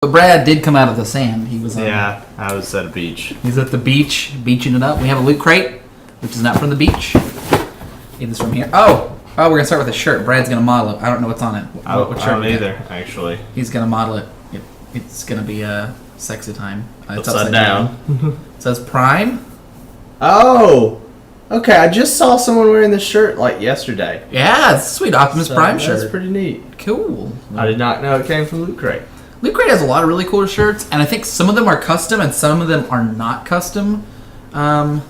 But Brad did come out of the sand. He was Yeah, I was at a beach. He's at the beach, beaching it up. We have a loot crate, which is not from the beach. Get this from here. Oh, we're gonna start with a shirt. Brad's gonna model it. I don't know what's on it. I don't either, actually. He's gonna model it. It's gonna be a sexy time. It's upside down. It says Prime. Oh, okay. I just saw someone wearing this shirt like yesterday. Yeah, it's a sweet Optimus Prime shirt. That's pretty neat. Cool. I did not know it came from Loot Crate. Loot Crate has a lot of really cool shirts, and I think some of them are custom and some of them are not custom. No,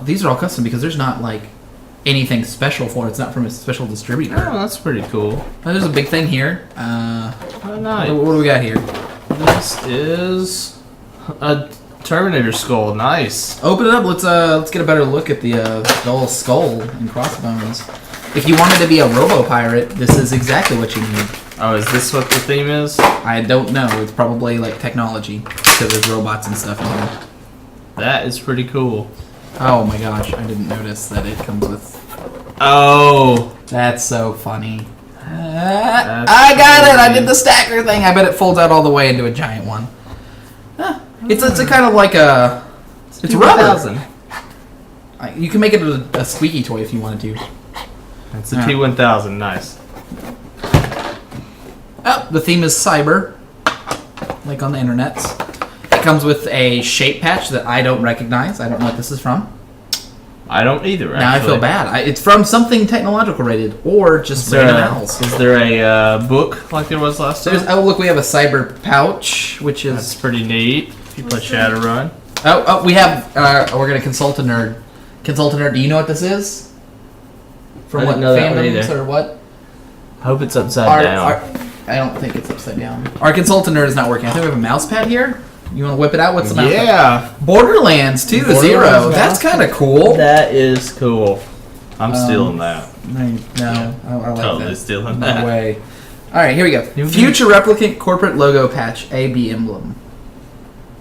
these are all custom because there's not like anything special for it. It's not from a special distributor. Oh, that's pretty cool. There's a big thing here. Oh, nice. What do we got here? This is a Terminator skull. Nice. Open it up. Let's get a better look at the little skull and crossbones. If you wanted to be a robo-pirate, this is exactly what you need. Oh, is this what the theme is? I don't know. It's probably like technology because there's robots and stuff in here. That is pretty cool. Oh my gosh, I didn't notice that it comes with... Oh! That's so funny. I got it! I did the stacker thing! I bet it folds out all the way into a giant one. It's a kind of like a... It's rubber. You can make it a squeaky toy if you wanted to. It's a T1000, nice. Oh, the theme is cyber. Like on the internet. It comes with a shape patch that I don't recognize. I don't know what this is from. I don't either, actually. Now I feel bad. It's from something technological rated, or just random owls. Is there a book like there was last time? Oh, look, we have a cyber pouch, which is... That's pretty neat. If you play Shadowrun. Oh, we have... we're going to consult a nerd. Consult a nerd, do you know what this is? From what fandoms or what? I hope it's upside down. I don't think it's upside down. Our consultant nerd is not working. I think we have a mouse pad here. You want to whip it out? What's the mouse pad? Yeah. Borderlands 2 to 0. That's kind of cool. That is cool. I'm stealing that. No, I like totally that. stealing that. No way. All right, here we go. Future Replicant Corporate Logo Patch AB Emblem.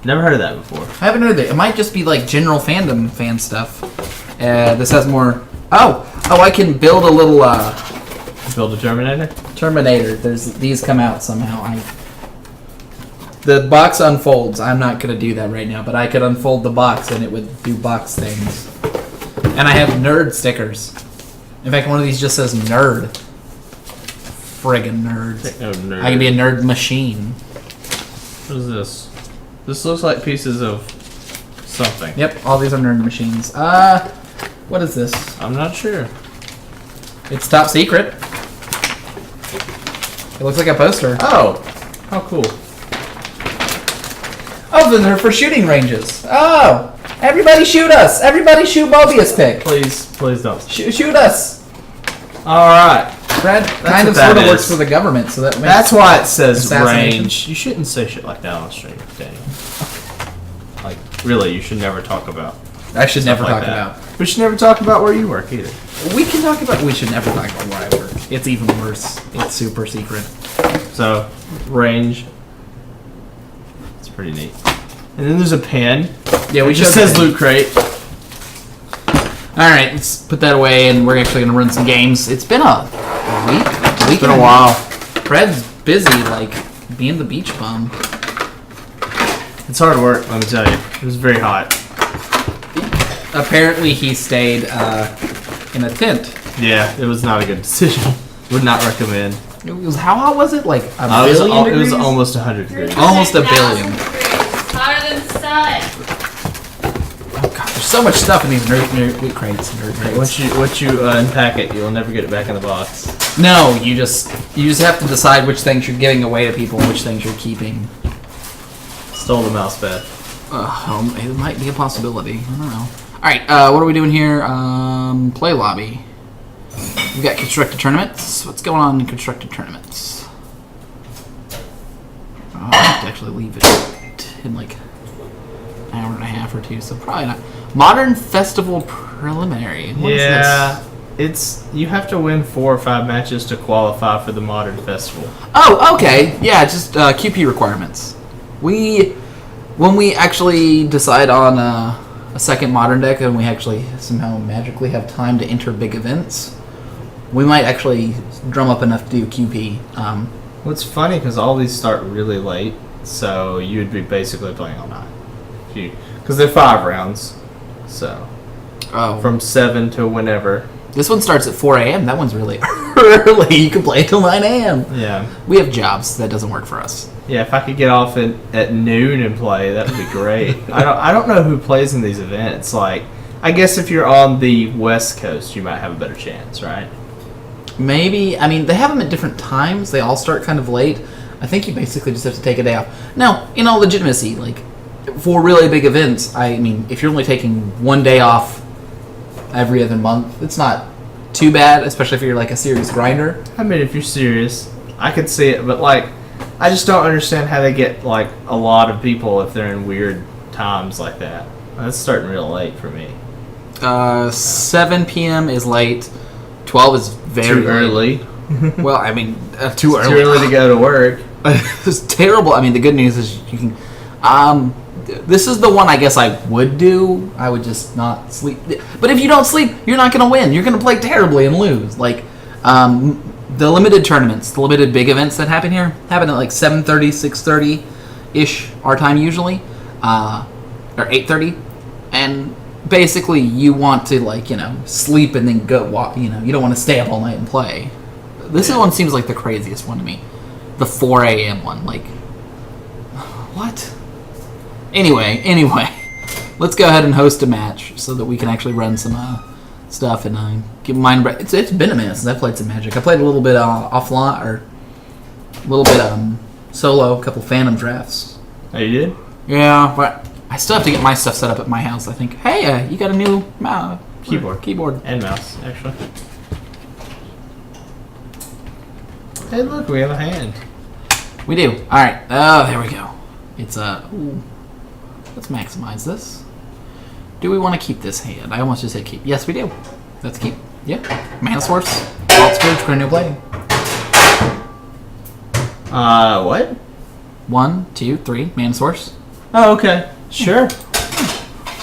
Never heard of that before. I haven't heard of it. It might just be like general fandom fan stuff. This has more... Oh, I can build a little... Build a Terminator? Terminator. These come out somehow. The box unfolds. I'm not going to do that right now, but I could unfold the box and it would do box things. And I have nerd stickers. In fact, one of these just says nerd. Friggin' nerds. No nerd. I can be a nerd machine. What is this? This looks like pieces of something. Yep, all these are nerd machines. What is this? I'm not sure. It's top secret. It looks like a poster. Oh, how cool. Oh, then they're for shooting ranges. Oh, everybody shoot us. Everybody shoot Mobius pick. Please don't. Shoot us. All right. Brad kind of sort of works for the government, so that makes that's why it says range. You shouldn't say shit like that on stream, Daniel. Like, really, you should never talk about. I should never talk about. We should never talk about where you work either. We can talk about. We should never talk about where I work. It's even worse. It's super secret. So, range. It's pretty neat. And then there's a pen. Yeah, we just says Loot Crate. All right, let's put that away, and we're actually gonna run some games. It's been a week. It's been a while. Fred's busy, like being the beach bum. It's hard work, let me tell you. It was very hot. Apparently, he stayed in a tent. Yeah, it was not a good decision. Would not recommend. It was how hot was it? Like a billion degrees? It was almost 100 degrees. Almost a billion. Hotter than the sun. Oh god, there's so much stuff in these nerd crates. Once you unpack it, you'll never get it back in the box. No, you just have to decide which things you're giving away to people and which things you're keeping. Stole the mouse pad. It might be a possibility. I don't know. Alright, what are we doing here? Play lobby. We've got constructed tournaments. What's going on in constructed tournaments? I have to actually leave it in like an hour and a half or two, so probably not. Modern Festival Preliminary. What is this? You have to win 4 or 5 matches to qualify for the Modern Festival. Oh, okay. Yeah, just QP requirements. When we actually decide on a second Modern deck and we actually somehow magically have time to enter big events, we might actually drum up enough to do QP. Well, it's funny because all these start really late, so you would be basically playing all night. Because they're 5 rounds, so from 7 to whenever. This one starts at 4 a.m. That one's really early. You can play until 9 a.m. Yeah. We have jobs. That doesn't work for us. Yeah, if I could get off at noon and play, that would be great. I don't know who plays in these events. Like, I guess if you're on the West Coast, you might have a better chance, right? Maybe. I mean, they have them at different times. They all start kind of late. I think you basically just have to take a day off. Now, in all legitimacy, like, for really big events, I mean, if you're only taking 1 day off every other month, it's not too bad, especially if you're like a serious grinder. I mean, if you're serious, I could see it, but like, I just don't understand how they get like a lot of people if they're in weird times like that. That's starting real late for me. 7 p.m. is late. 12 is very Too early. Well, I mean, too early. Too early to go to work. It's terrible. I mean, the good news is you can. This is the one I guess I would do. I would just not sleep. But if you don't sleep, you're not going to win. You're going to play terribly and lose. Like, the limited tournaments, the limited big events that happen here, happen at like 7:30, 6:30-ish our time usually, or 8:30. And basically you want to, like, you know, sleep and then go walk. You know, you don't want to stay up all night and play. This one seems like the craziest one to me. The 4 a.m. one. Like, what? Anyway, let's go ahead and host a match so that we can actually run some stuff and get mine. It's been a minute since I played some Magic. I played a little bit offline, or a little bit solo, a couple Phantom drafts. Oh, you did? Yeah, but I still have to get my stuff set up at my house. I think. Hey, you got a new keyboard and mouse, actually. Hey, look, we have a hand. We do. All right. Oh, there we go. It's ooh. Let's maximize this. Do we want to keep this hand? I almost just said keep. Yes, we do. Let's keep. Yeah. Mana Source. Vault Scourge. Cranial Blade. What? 1, 2, 3. Mana Source. Oh, okay. Sure.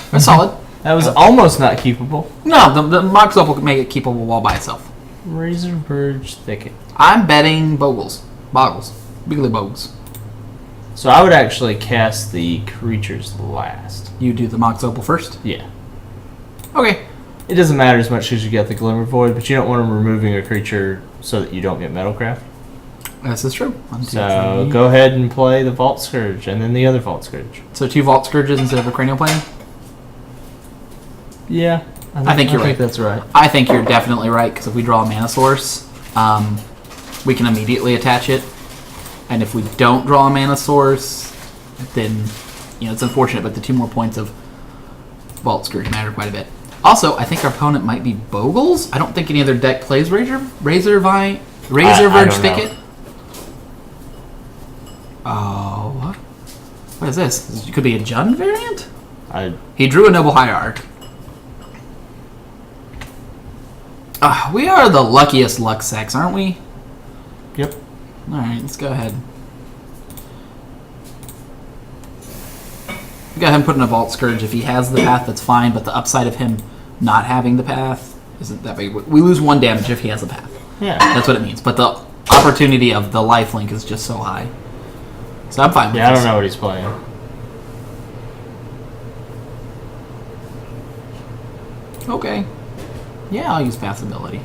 That's solid. That was almost not keepable. No, the Mox Up will make it keepable all by itself. Razor Verge Thicket. I'm betting Boggles. Bigly Bogues. So I would actually cast the creatures last. You do the Mox Opal first? Yeah. Okay. It doesn't matter as much as you get the Glimmer Void, but you don't want them removing a creature so that you don't get Metalcraft. This is true. 1, 2, So 3. go ahead and play the Vault Scourge and then the other Vault Scourge. So 2 Vault Scourges instead of a Cranial Plane? Yeah. I think you're right. That's right. I think you're definitely right, because if we draw a Mana Source, we can immediately attach it. And if we don't draw a Mana Source, then, you know, it's unfortunate, but the 2 more points of Vault Scourge matter quite a bit. Also, I think our opponent might be Boggles. I don't think any other deck plays Razor Verge Thicket. Oh, what? What is this? It could be a Jund variant? He drew a Noble Hierarch. We are the luckiest luck sacks, aren't we? Yep. Alright, let's go ahead. Go ahead and put in a Vault Scourge. If he has the path, that's fine, but the upside of him not having the path isn't that big. We lose 1 damage if he has a path. Yeah. That's what it means. But the opportunity of the lifelink is just so high. So I'm fine with this. I don't know what he's playing. Okay. Yeah, I'll use Path Ability.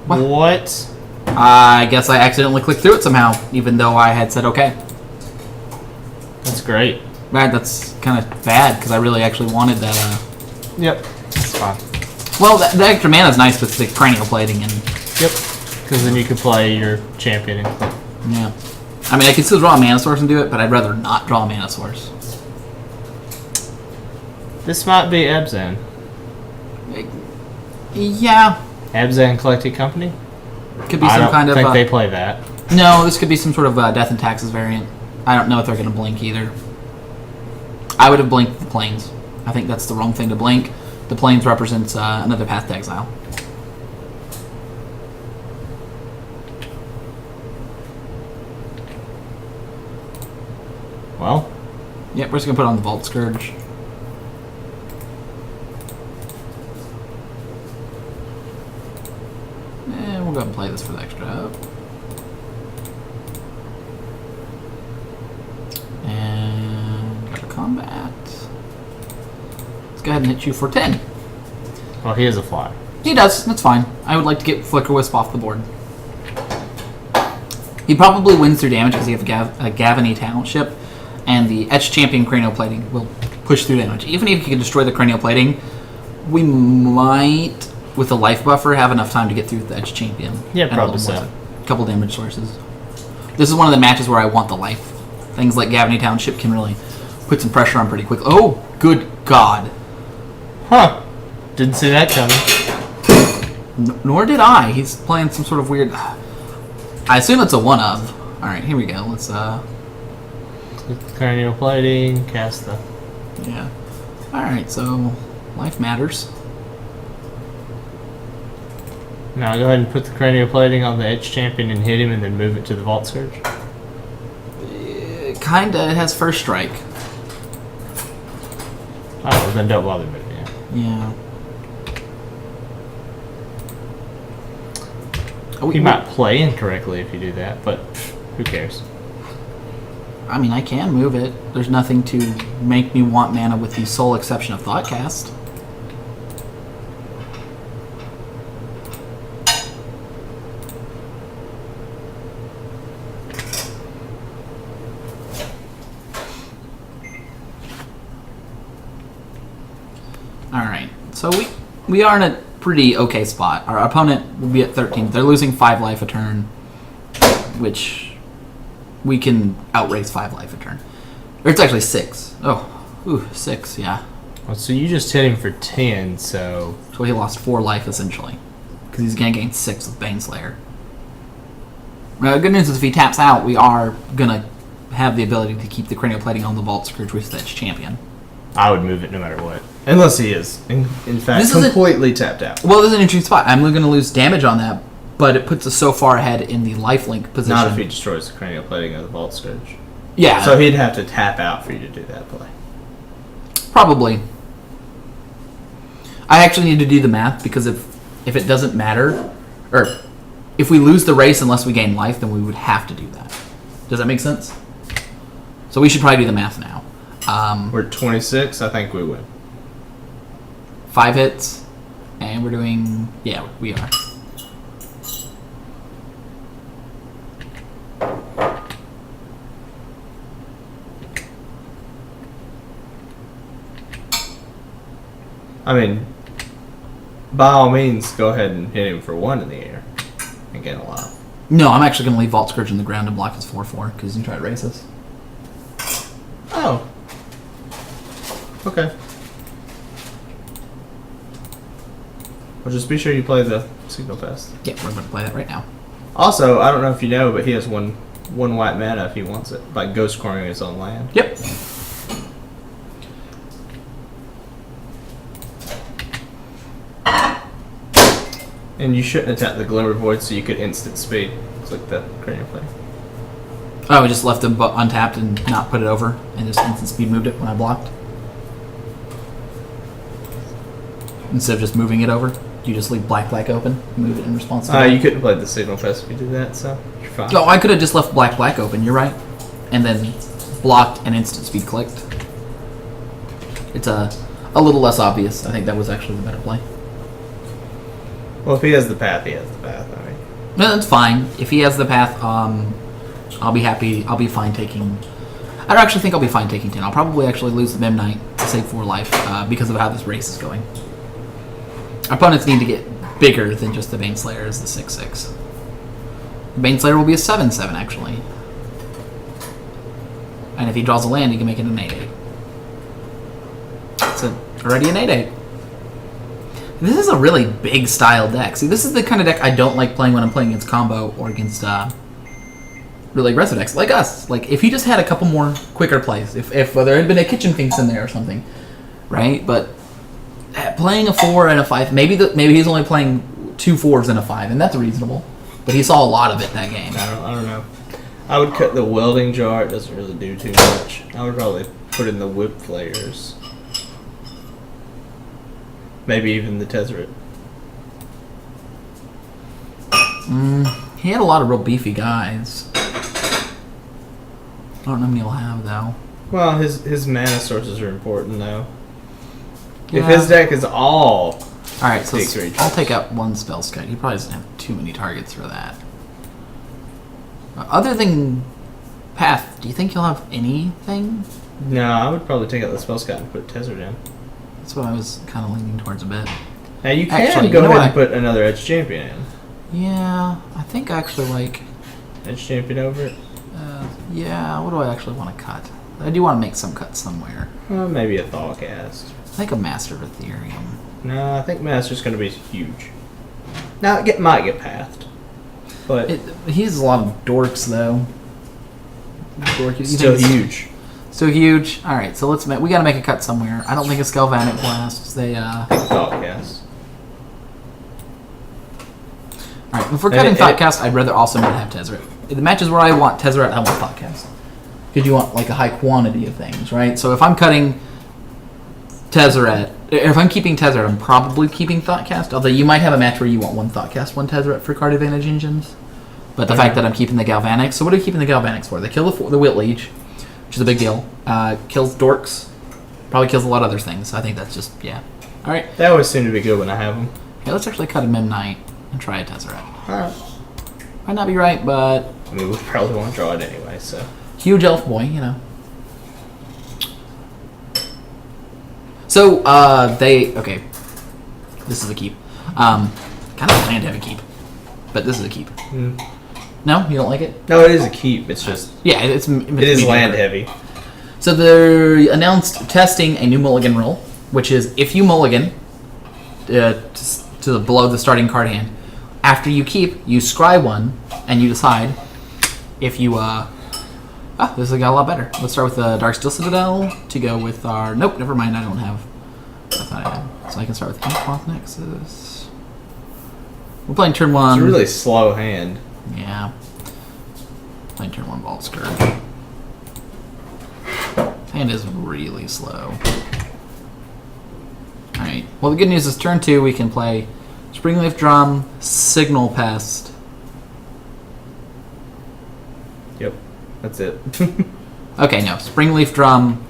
What? I guess I accidentally clicked through it somehow, even though I had said okay. That's great. Right, that's kind of bad, because I really actually wanted that. Yep. That's fine. Well, the extra mana is nice with the Cranial Plating and... Yep. Because then you can play your champion. Yeah. I mean, I could still draw a Mana Source and do it, but I'd rather not draw a Mana Source. This might be Abzan. Yeah. Abzan Collecting Company? Could be some kind of... I don't think they play that. No, this could be some sort of Death and Taxes variant. I don't know if they're going to blink either. I would have blinked the Plains. I think that's the wrong thing to blink. The Plains represents another Path to Exile. Well. Yep, we're just going to put on the Vault Scourge. We'll go ahead and play this for the extra up. combat. Let's go ahead and hit you for 10. Well, he is a fly. He does. That's fine. I would like to get Flicker Wisp off the board. He probably wins through damage because he has a Gavany Township, and the Etched Champion Cranial Plating will push through damage. Even if you can destroy the Cranial Plating, we might, with a life buffer, have enough time to get through the Etched Champion. Yeah, probably so. A couple damage sources. This is one of the matches where I want the life. Things like Gavany Township can really put some pressure on pretty quick. Oh, good God. Huh. Didn't see that coming. Nor did I. He's playing some sort of weird... I assume it's a one-of. Alright, here we go. Let's, Cranial Plating, cast the... Yeah. Alright, so... Life matters. Now go ahead and put the Cranial Plating on the Edge Champion and hit him and then move it to the Vault Scourge. It kinda has first strike. Oh, well, then don't bother moving it. Yeah. He might play incorrectly if you do that, but who cares? I mean, I can move it. There's nothing to make me want mana with the sole exception of Thoughtcast. Alright, so we are in a pretty okay spot. Our opponent will be at 13. They're losing 5 life a turn, which we can outrace 5 life a turn. Or it's actually 6. Oh, 6, yeah. Well, so you just hit him for 10, so... So he lost 4 life, essentially. Because he's going to gain 6 with Baneslayer. The good news is if he taps out, we are going to have the ability to keep the Cranial Plating on the Vault Scourge with Edge Champion. I would move it no matter what. Unless he is, in fact, completely tapped out. Well, this is an interesting spot. I'm going to lose damage on that, but it puts us so far ahead in the lifelink position. Not if he destroys the Cranial Plating of the Vault Scourge. Yeah. So he'd have to tap out for you to do that play. Probably. I actually need to do the math, because if it doesn't matter, or if we lose the race unless we gain life, then we would have to do that. Does that make sense? So we should probably do the math now. We're 26, I think we win. 5 hits, and we're doing... Yeah, we are. I mean, by all means, go ahead and hit him for 1 in the air and get a lot. No, I'm actually going to leave Vault Scourge in the ground and block his 4/4, because he can try to race us. Oh. Okay. Well, just be sure you play the Signal Fest. Yeah, we're going to play that right now. Also, I don't know if you know, but he has one white mana if he wants it, by ghost coring his own land. Yep. And you shouldn't attack the Glimmer Void, so you could instant speed. Click the Cranial Plating. Oh, we just left him untapped and not put it over, and just instant speed moved it when I blocked. Instead of just moving it over, you just leave black open, move it in response to that. You couldn't play the Signal Fest if you did that, so you're fine. Oh, I could have just left black open, you're right. And then blocked and instant speed clicked. It's a little less obvious. I think that was actually the better play. Well, if he has the path, he has the path. I mean, No, that's fine. If he has the path, I'll be happy. I'll be fine taking... I don't actually think I'll be fine taking 10. I'll probably actually lose the Mem Knight to save 4 life because of how this race is going. Our opponents need to get bigger than just the Baneslayer as the 6/6. The Baneslayer will be a 7/7, actually. And if he draws a land, he can make it an 8/8. It's already an 8/8. This is a really big style deck. See, this is the kind of deck I don't like playing when I'm playing against combo or against really aggressive decks like us. Like, if he just had a couple more quicker plays, if there had been a Kitchen Finks in there or something, right? But playing a 4 and a 5, maybe he's only playing 2 4s and a 5, and that's reasonable. But he saw a lot of it that game. I don't know. I would cut the Welding Jar. It doesn't really do too much. I would probably put in the Whip Flayers. Maybe even the Tezzeret. He had a lot of real beefy guys. I don't know how many he'll have, though. Well, his mana sources are important though. Yeah. If his deck is all Alright, so big creatures. I'll take out one spell scout. He probably doesn't have too many targets for that. Other than Path, do you think you'll have anything? No, I would probably take out the spell scout and put Tezzeret in. That's what I was kind of leaning towards a bit. Now you can Actually, go you know ahead and what? put another Edge Champion in. Yeah, I think I actually like... Edge Champion over it. Yeah, what do I actually want to cut? I do want to make some cuts somewhere. Maybe a Thawcast. I think a Master of Ethereum. No, I think Master's going to be huge. Now, it might get pathed. But He has a lot of dorks, though. still huge. Still huge. All right, so we got to make a cut somewhere. I don't think it's Galvanic Blasts. They Thawcast. All right, if we're cutting Thoughtcast, I'd rather also not have Tezzeret. The matches where I want Tezzeret, I want Thoughtcast. Because you want like a high quantity of things, right? So if I'm cutting Tezzeret, if I'm keeping Tezzeret, I'm probably keeping Thoughtcast. Although you might have a match where you want one Thoughtcast, one Tezzeret for card advantage engines. But the fact that I'm keeping the Galvanics, so what are you keeping the Galvanics for? They kill the Wit Leech, which is a big deal. Kills Dorks, probably kills a lot of other things. I think that's just, yeah. All right. They always seem to be good when I have them. Okay, let's actually cut a Mem Knight and try a Tezzeret. Alright. Might not be right, but I mean, we probably won't draw it anyway, so. huge elf boy, you know. So, okay. This is a keep. Kind of planned to have a keep, but this is a keep. No, you don't like it? No, it is a keep. It's just Yeah, it is land heavy. So they announced testing a new mulligan rule, which is if you mulligan to below the starting card hand, after you keep, you scry one, and you decide if you this has got a lot better. Let's start with the Dark Steel Citadel to go with our... Nope, never mind, I don't have... I thought I had. So I can start with Inkmoth Nexus. We're playing turn one. It's a really slow hand. Yeah. Playing turn one Vault Scourge. Hand is really slow. Alright, well the good news is turn two we can play Springleaf Drum, Signal Pest. Yep, that's it. Okay, no. Springleaf Drum,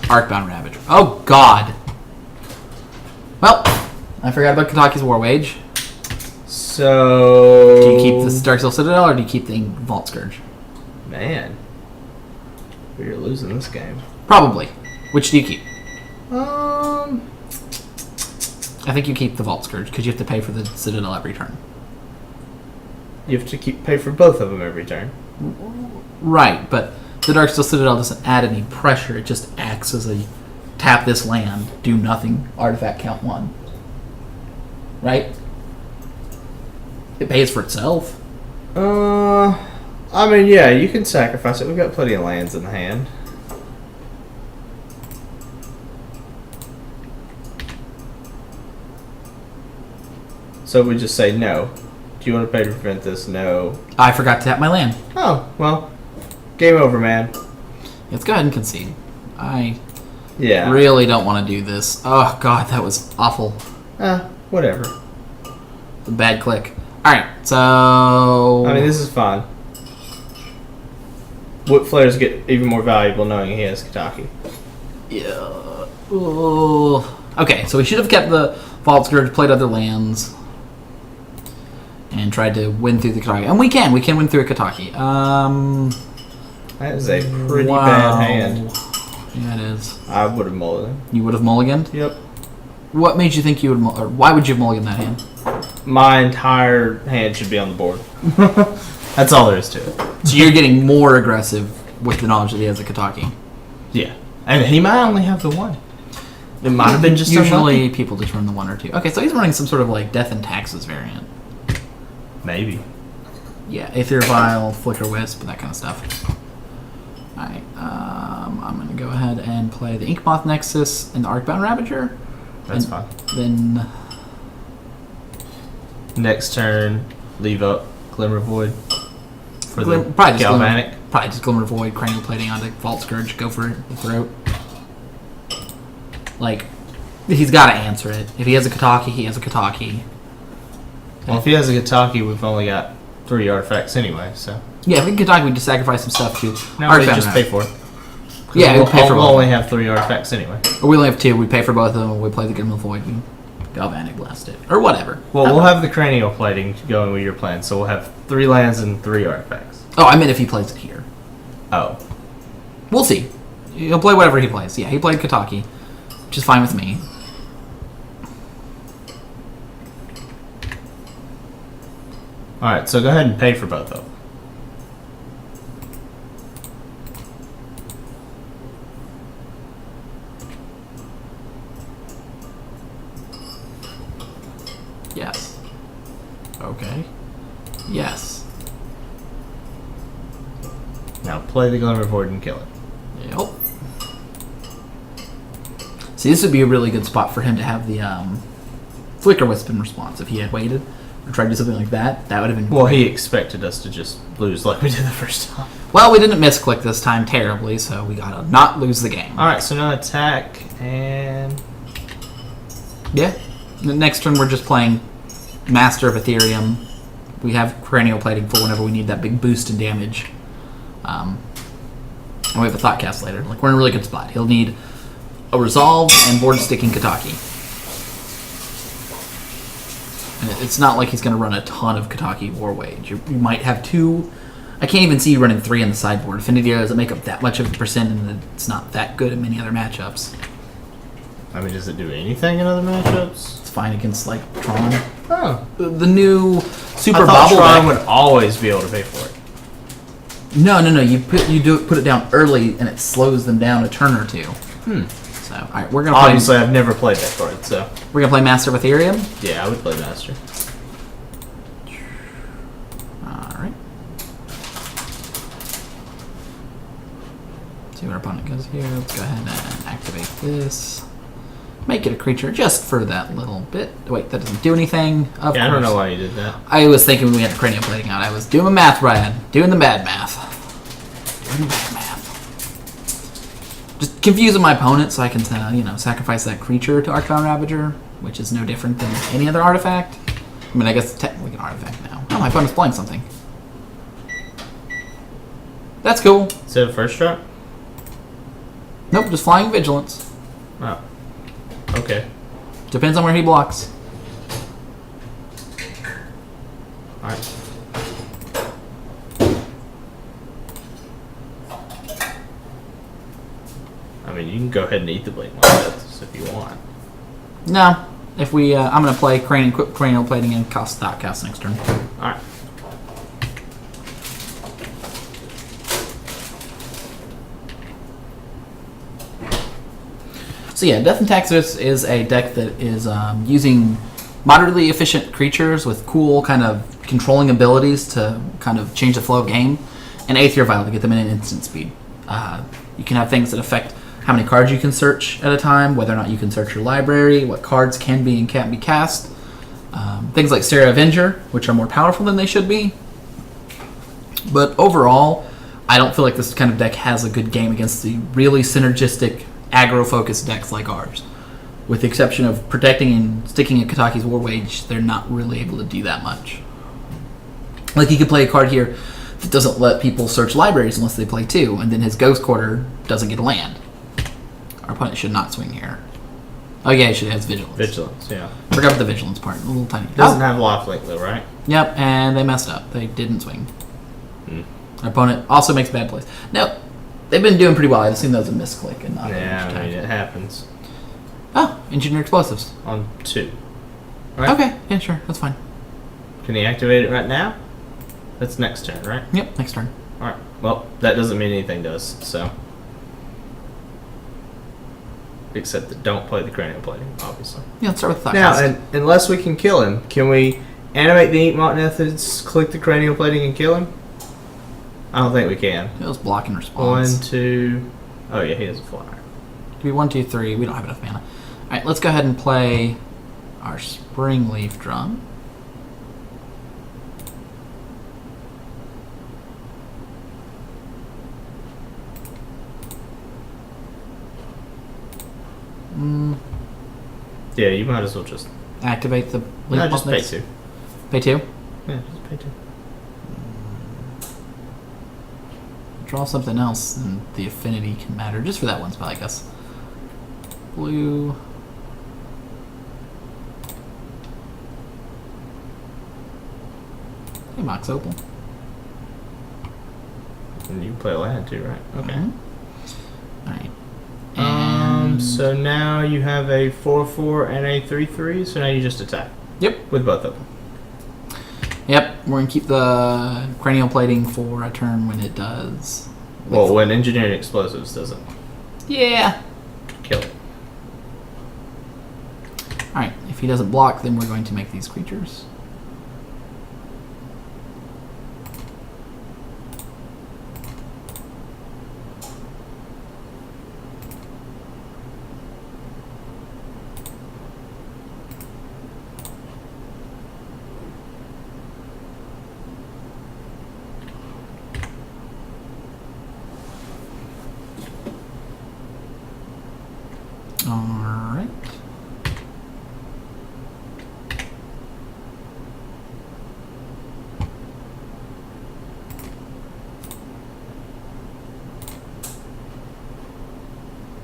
Arcbound Ravager. Oh, God. Well, I forgot about Kataki's War Wage. So... Do you keep the Dark Steel Citadel or do you keep the Vault Scourge? Man. You're losing this game. Probably. Which do you keep? I I think you keep the Vault Scourge because you have to pay for the Citadel every turn. You have to pay for both of them every turn. Right, but the Dark Steel Citadel doesn't add any pressure. It just acts as a tap this land, do nothing, artifact count one. Right? It pays for itself. I mean, yeah, you can sacrifice it. We've got plenty of lands in the hand. So we just say no. Do you want to pay to prevent this? No. I forgot to tap my land. Oh, well. Game over, man. Let's go ahead and concede. I Yeah. really don't want to do this. Oh, God, that was awful. Whatever. A bad click. Alright, so... I mean, this is fun. Whip flares get even more valuable knowing he has Kataki. Yeah. Ooh. Okay, so we should have kept the Vault Scourge, played other lands, and tried to win through the Kataki. And we can win through a Kataki. That is a pretty bad hand. Yeah, it is. I would have mulliganed. You would have mulliganed? Yep. What made you think you would or why would you have mulliganed that hand? My entire hand should be on the board. That's all there is to it. So you're getting more aggressive with the knowledge that he has a Kataki. Yeah. And he might only have the one. It might have been just usually unlucky. people just run the one or two. Okay, so he's running some sort of like Death and Taxes variant. Maybe. Yeah, Aether Vial, Flicker Wisp, that kind of stuff. Alright, I'm going to go ahead and play the Inkmoth Nexus and the Arcbound Ravager. That's and fine. Then... Next turn, leave up Glimmer Void for the probably just Galvanic. Probably just Glimmer Void, Cranial Plating onto Vault Scourge, go for it, the throat. Like, he's got to answer it. If he has a Kataki, he has a Kataki. Well, if he has a Kataki, we've only got 3 artifacts anyway, so. Yeah, if we can Kataki, we just sacrifice some stuff to Now we Arcbound just pay for it. Yeah, we pay for we'll both. only have 3 artifacts anyway. Or we only have 2. We pay for both of them. We play the Grim of the Void. We Galvanic Blast it. Or whatever. Well, we'll have the cranial plating going with your plan, so we'll have 3 lands and 3 artifacts. Oh, I meant if he plays it here. Oh. We'll see. He'll play whatever he plays. Yeah, he played Kataki, which is fine with me. Alright, so go ahead and pay for both of them. Yes. Okay. Yes. Now play the Glimmer Void and kill it. Yep. See, this would be a really good spot for him to have the Flicker Wisp in response. If he had waited or tried to do something like that, that would have been Well, great. he expected us to just lose like we did the first time. Well, we didn't misclick this time terribly, so we gotta not lose the game. Alright, so now attack and... Yeah. The next turn we're just playing Master of Ethereum. We have Cranial Plating for whenever we need that big boost in damage. And we have a Thought Cast later. Like, we're in a really good spot. He'll need a Resolve and Board Sticking Kataki. And it's not like he's going to run a ton of Kataki War Wage. You might have 2. I can't even see you running 3 on the sideboard. Affinity doesn't make up that much of a percent, and it's not that good in many other matchups. I mean, does it do anything in other matchups? It's fine against, like, Tron. Oh. The new Super I thought Bobble Tron deck. would always be able to pay for it. No. You put it down early, and it slows them down a turn or 2. So, all right, we're gonna Obviously, I've never played that card, so... we're gonna play Master of Ethereum. Yeah, I would play Master. All right. See what our opponent goes here. Let's go ahead and activate this. Make it a creature just for that little bit. Wait, that doesn't do anything. Of Yeah, I course. don't know why you did that. I was thinking when we had the cranial plating out, I was doing the math, Brian. Doing the bad math. Doing the bad math. Just confusing my opponent so I can, sacrifice that creature to Archbound Ravager, which is no different than any other artifact. I mean, I guess it's technically an artifact now. Oh, my opponent's playing something. That's cool. Is it a first drop? Nope, just Flying Vigilance. Oh. Okay. Depends on where he blocks. Alright. I mean, you can go ahead and eat the Blade Monoliths if you want. No. If we, I'm going to play Cranial Plating and cast Thought Cast next turn. Alright. So yeah, Death and Taxus is a deck that is using moderately efficient creatures with cool kind of controlling abilities to kind of change the flow of game, and Aether Vial to get them in an instant speed. You can have things that affect how many cards you can search at a time, whether or not you can search your library, what cards can be and can't be cast. Things like Sarah Avenger, which are more powerful than they should be. But overall, I don't feel like this kind of deck has a good game against the really synergistic, aggro-focused decks like ours. With the exception of protecting and sticking at Kataki's War Wage, they're not really able to do that much. Like, you could play a card here that doesn't let people search libraries unless they play 2, and then his Ghost Quarter doesn't get a land. Our opponent should not swing here. Oh yeah, he should have Vigilance. Vigilance, yeah. Forgot about the Vigilance part. A little tiny. Doesn't have lifelink though, right? Yep, and they messed up. They didn't swing. Hmm. Our opponent also makes bad plays. No, they've been doing pretty well. I've seen those a misclick and not. Yeah, I mean, it happens. Oh, Engineer Explosives. On 2. Right? Okay, yeah, sure, that's fine. Can he activate it right now? That's next turn, right? Yep, next turn. Alright. Well, that doesn't mean anything to us, so. Except that don't play the cranial plating, obviously. Yeah, let's start with Thought Now, Cast. and unless we can kill him, can we animate the Eat Methods, click the cranial plating, and kill him? I don't think we can. It was block and response. 1, 2. Oh, yeah, he has a flyer. Could be 1, 2, 3. We don't have enough mana. Alright, let's go ahead and play our Spring Leaf Drum. Yeah, you might as well just. Activate the Leaf No, just pay Monoliths. 2. Pay 2? Yeah, just pay 2. draw something else, and the affinity can matter just for that one spell, I guess. Blue. Hey, Mox Opal. And you play land too, right? Okay. All right. And So now you have a 4/4 and a 3/3. So now you just attack. Yep. With both of them. Yep. We're gonna keep the cranial plating for a turn when it does. Well, when engineering explosives doesn't. Yeah. Kill it. All right. If he doesn't block, then we're going to make these creatures. Alright.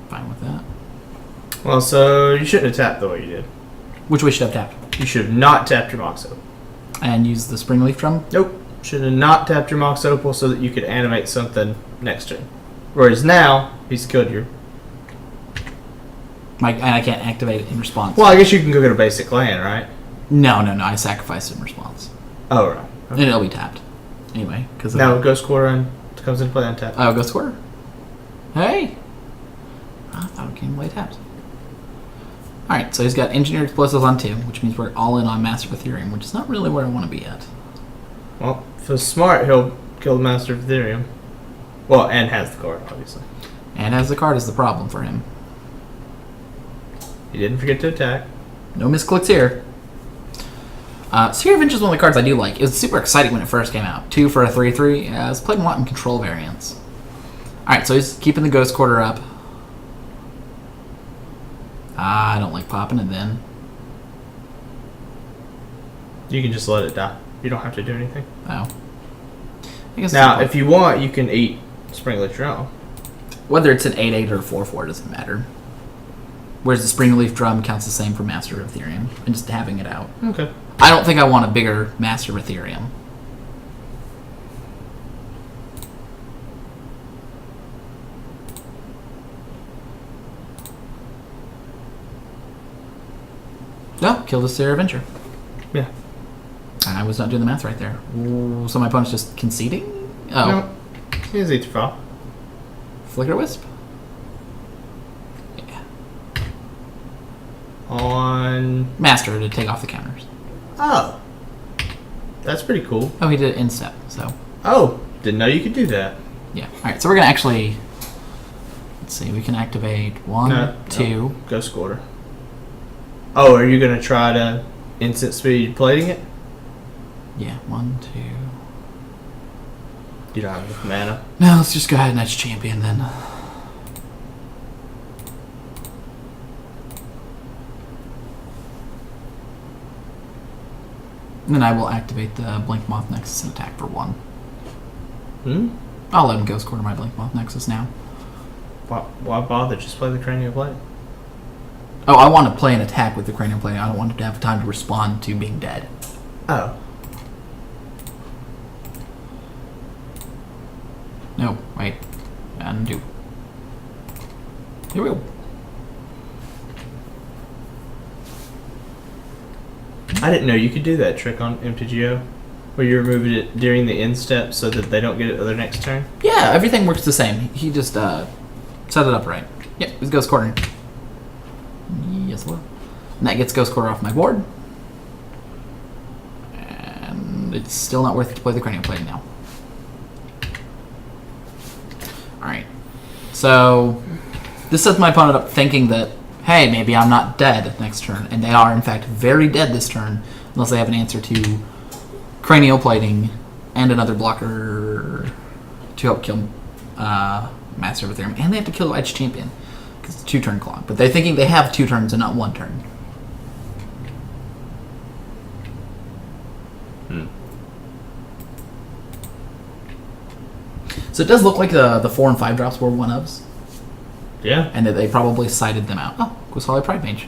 Fine with that. Well, so you shouldn't have tapped the way you did. Which we should have tapped. You should have not tapped your Mox Opal. And use the Springleaf Drum. Nope. Should have not tapped your Mox Opal so that you could animate something next turn. Whereas now, he's killed your... And I can't activate it in response. Well, I guess you can go get a basic land, right? No. I sacrificed it in response. Oh, right. And it'll be tapped. Anyway. Cause now Ghost Quarter and comes into play untapped. Oh, Ghost Quarter? Hey! I thought it came away tapped. Alright, so he's got Engineered Explosives on 2, which means we're all in on Master of Ethereum, which is not really where I want to be at. Well, if he's smart, he'll kill the Master of Ethereum. Well, and has the card, obviously. And has the card is the problem for him. He didn't forget to attack. No misclicks here. Sphere of Inch is one of the cards I do like. It was super exciting when it first came out. 2 for a 3/3. I was playing a lot in control variants. Alright, so he's keeping the Ghost Quarter up. I don't like popping it then. You can just let it die. You don't have to do anything. Oh. I guess now, if you want, you can eat Springleaf Drum. Whether it's an 8/8 or 4/4 doesn't matter. Whereas the Springleaf Drum counts the same for Master of Ethereum. And just having it out. Okay. I don't think I want a bigger Master of Ethereum. No, kill the Sphere of Venture. Yeah. I was not doing the math right there. Ooh, so my opponent's just conceding? Oh. No. Here's each file. Flicker Wisp? Yeah. On... Master to take off the counters. Oh. That's pretty cool. Oh, he did it in step, so. Oh. Didn't know you could do that. Yeah. Alright, so we're going to actually... Let's see, we can activate 1, 2... No. Ghost Quarter. Oh, are you going to try to instant speed plating it? Yeah, 1, 2... You don't have enough mana. No, let's just go ahead and edge champion then. And then I will activate the Blink Moth Nexus and attack for 1. I'll let him Ghost Quarter my Blink Moth Nexus now. Why bother? Just play the Cranial Blade. Oh, I want to play an attack with the Cranial Blade. I don't want him to have time to respond to being dead. Oh. No, wait. Undo. Here we go. I didn't know you could do that trick on MTGO, where you removed it during the end step so that they don't get it their next turn. Yeah, everything works the same. He just set it up right. Yep, it's Ghost Quarter. Yes, well. And that gets Ghost Quarter off my board. And it's still not worth it to play the Cranial Plate now. Alright. So, this sets my opponent up thinking that, hey, maybe I'm not dead next turn. And they are, in fact, very dead this turn, unless they have an answer to Cranial Plating and another blocker to help kill Master of Ethereum. And they have to kill Edge Champion, because it's a 2-turn clock. But they're thinking they have 2 turns and not 1 turn. So it does look like the 4 and 5 drops were one-ofs. Yeah. And that they probably cited them out. Oh, Quasali Pride Mage.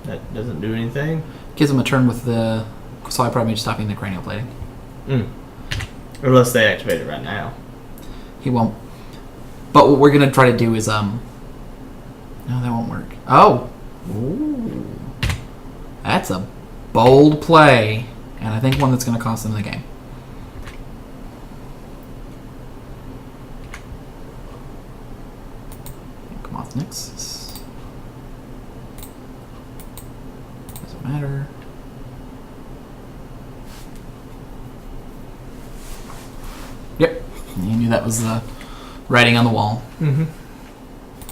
That doesn't do anything. Gives them a turn with the Quasali Pride Mage stopping the cranial plating. Unless they activate it right now. He won't. But what we're going to try to do is... No, that won't work. Oh! Ooh. That's a bold play. And I think one that's going to cost them the game. Come off Nexus. Doesn't matter. Yep. You knew that was the writing on the wall.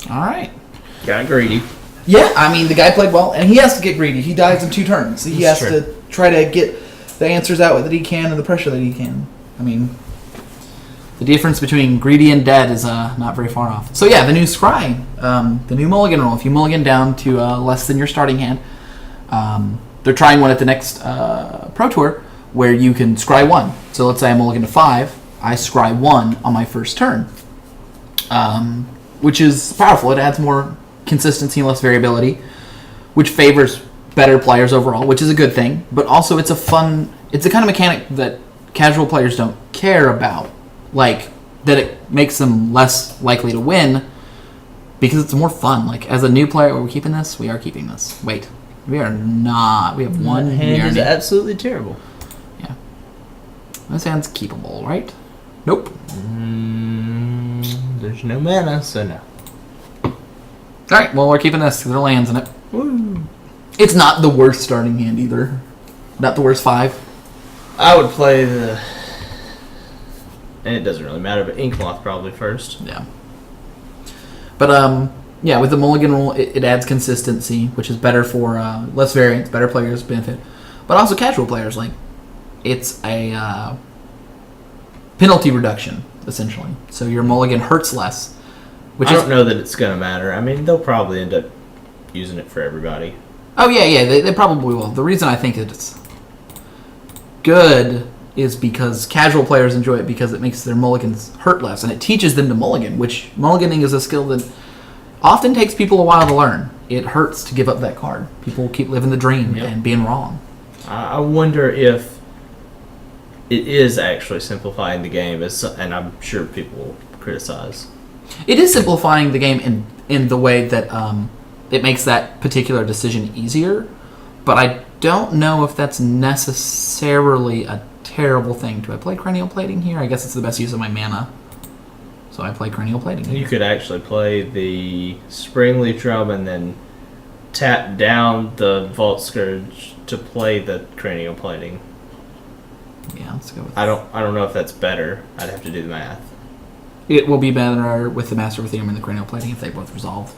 All right. Got greedy. Yeah, I mean, the guy played well, and he has to get greedy. He dies in 2 turns. He has to try to get the answers out that he can and the pressure that he can. I mean, the difference between greedy and dead is not very far off. So yeah, the new Scry, the new mulligan roll. If you mulligan down to less than your starting hand, they're trying one at the next Pro Tour where you can Scry 1. So let's say I mulligan to 5. I Scry 1 on my first turn, which is powerful. It adds more consistency and less variability, which favors better players overall, which is a good thing. But also, it's a kind of mechanic that casual players don't care about, like that it makes them less likely to win because it's more fun. Like as a new player, are we keeping this? We are keeping this. Wait, we are not. We have one hand is absolutely terrible. Yeah, this hand's keepable, right? Nope. There's no mana, so no. Alright, well, we're keeping this because there are lands in it. Woo. It's not the worst starting hand either. Not the worst 5. I would play the... And it doesn't really matter, but Inkmoth probably first. Yeah. But, yeah, with the mulligan rule, it adds consistency, which is better for less variance, better players benefit. But also casual players, like, it's a penalty reduction, essentially. So your mulligan hurts less. I don't know that it's going to matter. I mean, they'll probably end up using it for everybody. Oh, yeah, they probably will. The reason I think it's good is because casual players enjoy it because it makes their mulligans hurt less, and it teaches them to mulligan, which mulliganing is a skill that often takes people a while to learn. It hurts to give up that card. People keep living the dream and being wrong. I wonder if it is actually simplifying the game, and I'm sure people will criticize. It is simplifying the game in the way that it makes that particular decision easier, but I don't know if that's necessarily a terrible thing. Do I play Cranial Plating here? I guess it's the best use of my mana, so I play Cranial Plating here. You could actually play the Springleaf Drum and then tap down the Vault Scourge to play the Cranial Plating. Yeah, let's go with I don't know if that's better. I'd have to do the math. It will be better with the Master of Ethereum and the Cranial Plating if they both resolve.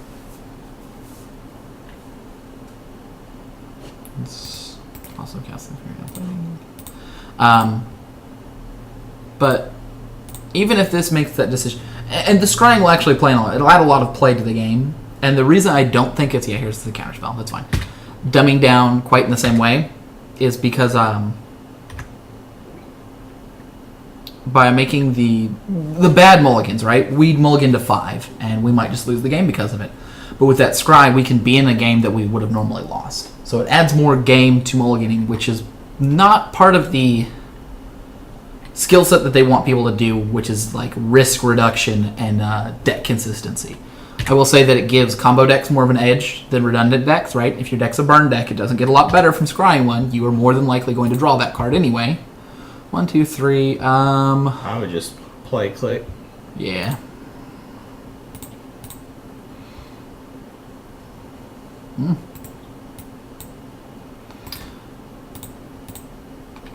Let's also cast the Cranial Plating. But even if this makes that decision... And the scrying will actually play a lot. It'll add a lot of play to the game. And the reason I don't think it's... Yeah, here's the counterspell. That's fine. Dumbing down quite in the same way is because... by making the bad mulligans, right? We'd mulligan to 5, and we might just lose the game because of it. But with that scry, we can be in a game that we would have normally lost. So it adds more game to mulliganing, which is not part of the skill set that they want people to do, which is like risk reduction and deck consistency. I will say that it gives combo decks more of an edge than redundant decks, right? If your deck's a burn deck, it doesn't get a lot better from scrying one. You are more than likely going to draw that card anyway. 1, 2, 3. I would just play click. Yeah.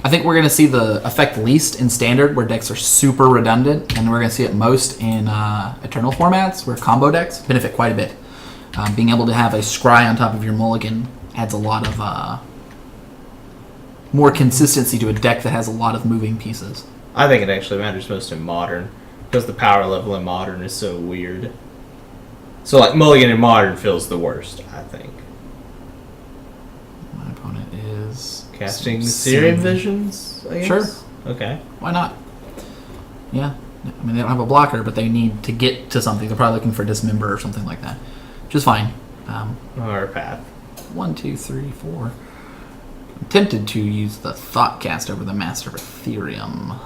I think we're going to see the effect least in Standard, where decks are super redundant, and we're going to see it most in Eternal formats, where combo decks benefit quite a bit. Being able to have a scry on top of your mulligan adds a lot of more consistency to a deck that has a lot of moving pieces. I think it actually matters most in Modern, because the power level in Modern is so weird. So, like, mulligan in Modern feels the worst, I think. My opponent is... Casting Searing Visions, I guess? Sure. Okay. Why not? Yeah. I mean, they don't have a blocker, but they need to get to something. They're probably looking for Dismember or something like that. Which is fine. Or Path. 1, 2, 3, 4. I'm tempted to use the Thoughtcast over the Master of Ethereum.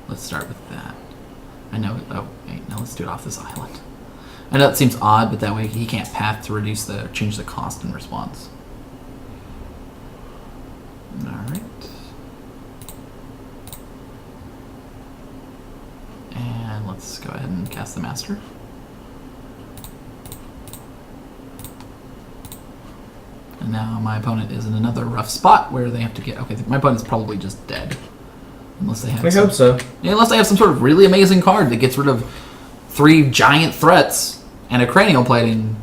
Let's start with that. I know. Oh, wait, no, let's do it off this island. I know it seems odd, but that way he can't path to change the cost in response. Alright. And let's go ahead and cast the Master. And now my opponent is in another rough spot where they have to get... Okay, my opponent's probably just dead. Unless they have I hope so. Yeah, unless they have some sort of really amazing card that gets rid of 3 giant threats and a cranial plating,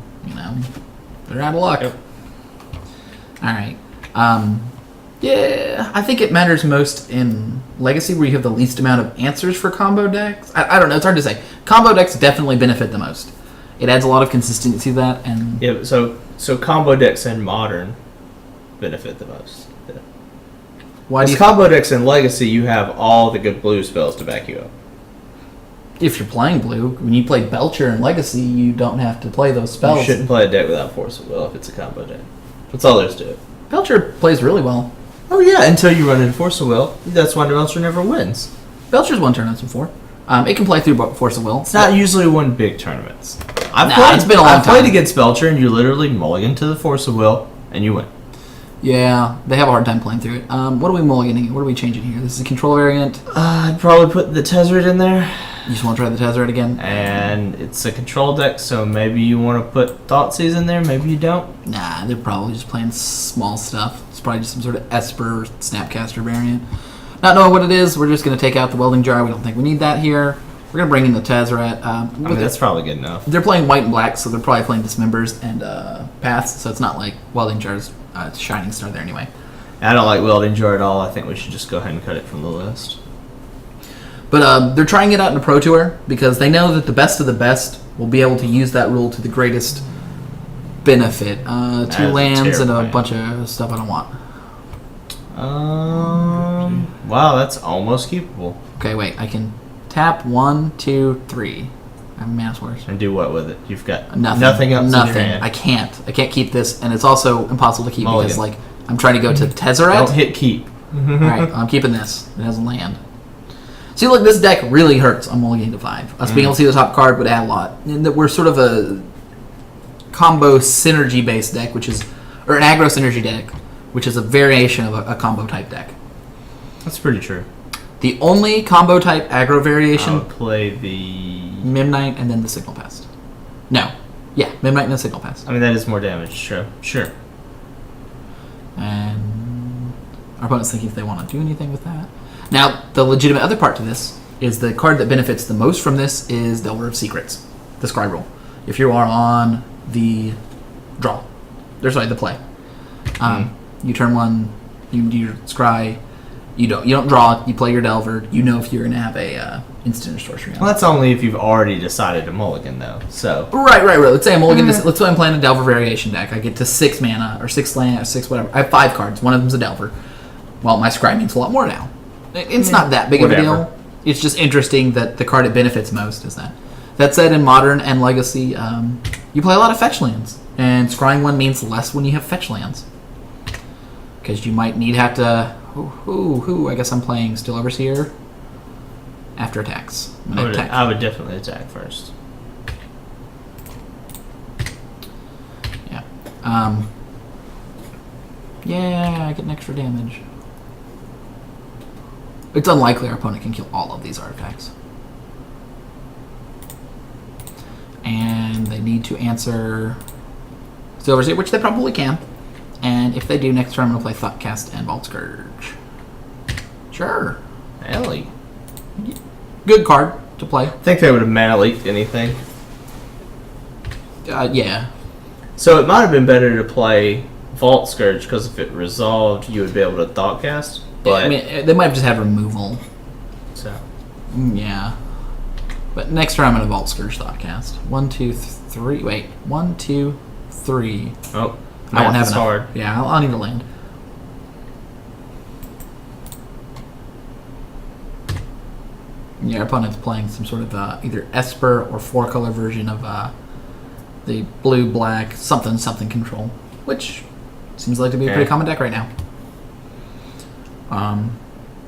they're out of luck. Yep. Alright. Yeah, I think it matters most in Legacy where you have the least amount of answers for combo decks. I don't know, it's hard to say. Combo decks definitely benefit the most. It adds a lot of consistency to that. And yeah, so combo decks in Modern benefit the most. Yeah. Why do you combo decks in Legacy, you have all the good blue spells to back you up. If you're playing blue, when you play Belcher in Legacy, you don't have to play those spells. You shouldn't play a deck without Force of Will if it's a combo deck. That's all there is to it. Belcher plays really well. Oh yeah, until you run into Force of Will. That's why Belcher never wins. Belcher's won tournaments before. It can play through Force of Will. It's not usually won big tournaments. It's been a long I've played time. against Belcher, and you literally mulligan to the Force of Will, and you win. Yeah, they have a hard time playing through it. What are we mulliganing? What are we changing here? This is a control variant. I'd probably put the Tezzeret in there. You just want to try the Tezzeret again? And it's a control deck, so maybe you want to put Thoughtseize in there, maybe you don't. Nah, they're probably just playing small stuff. It's probably just some sort of Esper or Snapcaster variant. Not knowing what it is, we're just going to take out the Welding Jar. We don't think we need that here. We're going to bring in the Tezzeret. That's probably good enough. They're playing white and black, so they're probably playing Dismembers and Paths, so it's not like Welding Jar's Shining Star there anyway. I don't like Welding Jar at all. I think we should just go ahead and cut it from the list. But they're trying it out in a Pro Tour because they know that the best of the best will be able to use that rule to the greatest benefit. 2 lands and a bunch of stuff I don't want. Wow, that's almost keepable. Okay, wait. I can tap 1, 2, 3. I have Mana Source. And do what with it? You've got nothing else Nothing. in your hand. I can't keep this, and it's also impossible to keep Mulligan. because I'm trying to go to Tezzeret. Don't hit keep. Alright, I'm keeping this. It doesn't land. See, look, this deck really hurts on mulliganing to 5. Us being able to see the top card would add a lot. And that we're sort of a combo synergy-based deck, or an aggro synergy deck, which is a variation of a combo type deck. That's pretty true. The only combo type aggro variation... I would play the... Mimknight and then the Signal Pest. No. Yeah, Mimknight and the Signal Pest. I mean, that is more damage, sure. And our opponent's thinking if they want to do anything with that. Now, the legitimate other part to this is the card that benefits the most from this is Delver of Secrets, the Scry rule. If you are on the draw, the play. You turn 1, you do your Scry, you don't draw, you play your Delver, you know if you're going to have a instant or sorcery on. Well, that's only if you've already decided to mulligan, though, so... Right. Let's say I'm mulligan let's say I'm playing a Delver variation deck. I get to 6 mana, or 6 land, or 6 whatever. I have 5 cards, one of them's a Delver. Well, my Scry means a lot more now. It's not that big of a deal. It's just interesting that the card it benefits most is that. That said, in Modern and Legacy, you play a lot of fetch lands. And scrying 1 means less when you have fetch lands. Because you might have to... I guess I'm playing Steel Overseer after attacks. I would definitely attack first. Yeah. Yeah, I get an extra damage. It's unlikely our opponent can kill all of these artifacts. And they need to answer Steel Overseer, which they probably can. And if they do, next turn I'm going to play Thoughtcast and Vault Scourge. Sure. Ellie. Good card to play. I think they would have mana leaked anything. Yeah. So it might have been better to play Vault Scourge, because if it resolved, you would be able to Thoughtcast. But I mean, they might have just had removal. So. Yeah. But next turn I'm going to Vault Scourge Thoughtcast. 1, 2, 3. Wait. 1, 2, 3. Oh. I won't have enough. Hard. Yeah, I'll need to land. Your opponent's playing some sort of either Esper or 4-color version of the blue-black something control, which seems like to be a pretty common deck right now.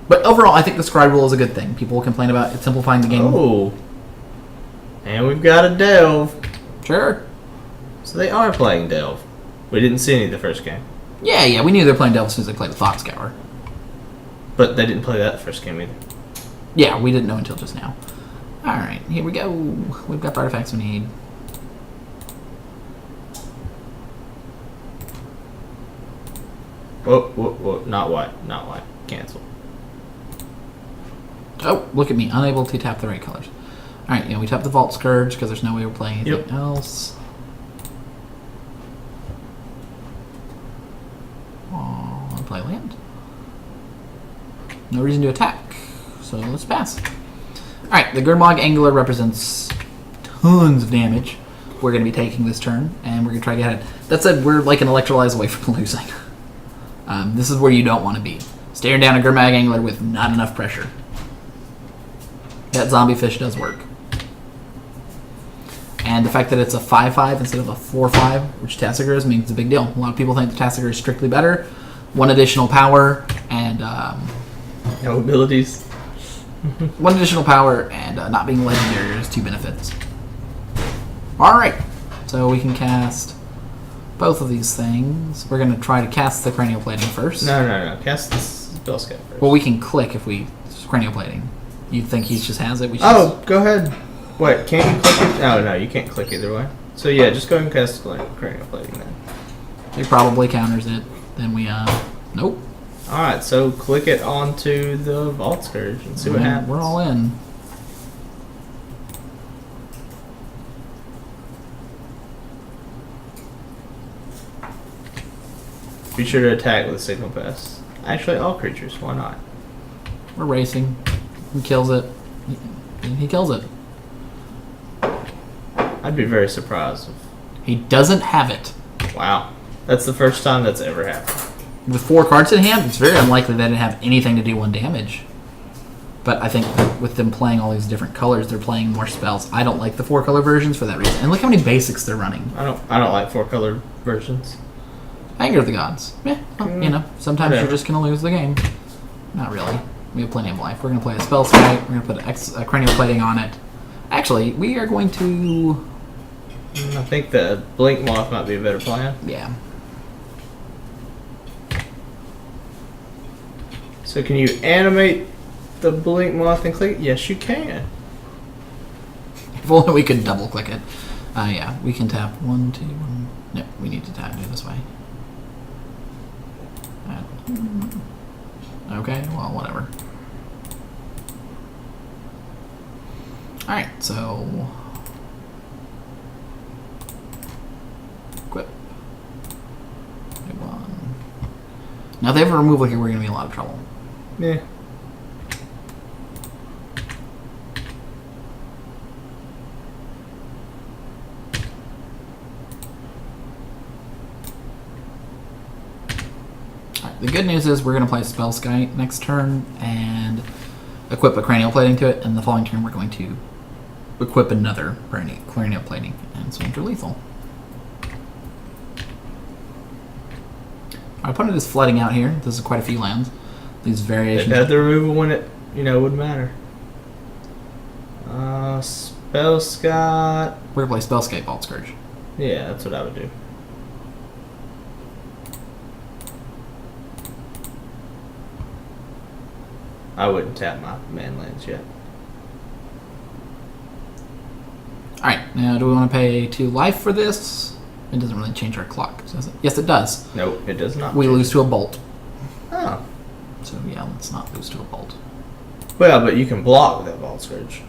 But overall, I think the scry rule is a good thing. People will complain about it simplifying the game. Oh. And we've got a Delve. Sure. So they are playing Delve. We didn't see any of the first game. Yeah, we knew they were playing Delve as soon as they played the Thought Scour. But they didn't play that first game either. Yeah, we didn't know until just now. Alright, here we go. We've got the artifacts we need. Whoa. Not white. Cancel. Oh, look at me. Unable to tap the right colors. Alright, we tap the Vault Scourge because there's no way we're playing anything else. Oh, I'll play land. No reason to attack, so let's pass. Alright, the Gurmag Angler represents tons of damage we're going to be taking this turn, and we're going to try to get ahead. That said, we're like an Electrolyze away from losing. This is where you don't want to be. Staring down a Gurmag Angler with not enough pressure. That zombie fish does work. And the fact that it's a 5/5 instead of a 4/5, which Tassiger is, means a big deal. A lot of people think the Tassiger is strictly better. 1 additional power and... no abilities. 1 additional power and not being legendary is 2 benefits. Alright, so we can cast both of these things. We're going to try to cast the Cranial Plating first. No. Cast the Spell Scout first. Well, we can click if we... Cranial Plating. You think he just has it? Go ahead. Wait, can't you click it? Oh, no, you can't click either way. So yeah, just go ahead and cast Cranial Plating then. He probably counters it. Then we, nope. Alright, so click it onto the Vault Scourge and see what happens. We're all in. Be sure to attack with a Signal Pass. Actually, all creatures, why not? We're racing. He kills it. He kills it. I'd be very surprised. He doesn't have it. Wow. That's the first time that's ever happened. With 4 cards in hand, it's very unlikely that it'd have anything to do 1 damage. But I think that with them playing all these different colors, they're playing more spells. I don't like the 4-color versions for that reason. And look how many basics they're running. I don't like 4-color versions. Anger of the Gods. Yeah, well, sometimes you're just going to lose the game. Not really. We have plenty of life. We're going to play a Spell Strike. We're going to put a Cranial Plating on it. Actually, we are going to... I think the Blink Moth might be a better plan. Yeah. So can you animate the Blink Moth and click? Yes, you can. If only we could double click it. Yeah, we can tap 1, 2, 1. No, we need to tap it this way. Okay, well, whatever. Alright, so... Equip. Big one. Now, if they have a removal here, we're going to be in a lot of trouble. Yeah. Alright, the good news is we're going to play Spell Sky next turn and equip a Cranial Plating to it, and the following turn we're going to equip another Cranial Plating and swing for lethal. Our opponent is flooding out here. This is quite a few lands. These variations. They had the removal when it, wouldn't matter. Spell Scott. We're going to play Spellscape Vault Scourge. Yeah, that's what I would do. I wouldn't tap my man lands yet. Alright, now do we want to pay 2 life for this? It doesn't really change our clock, does it? Yes, it does. Nope, it does not. We lose to a bolt. Oh. So yeah, let's not lose to a bolt. Well, but you can block with that Vault Scourge.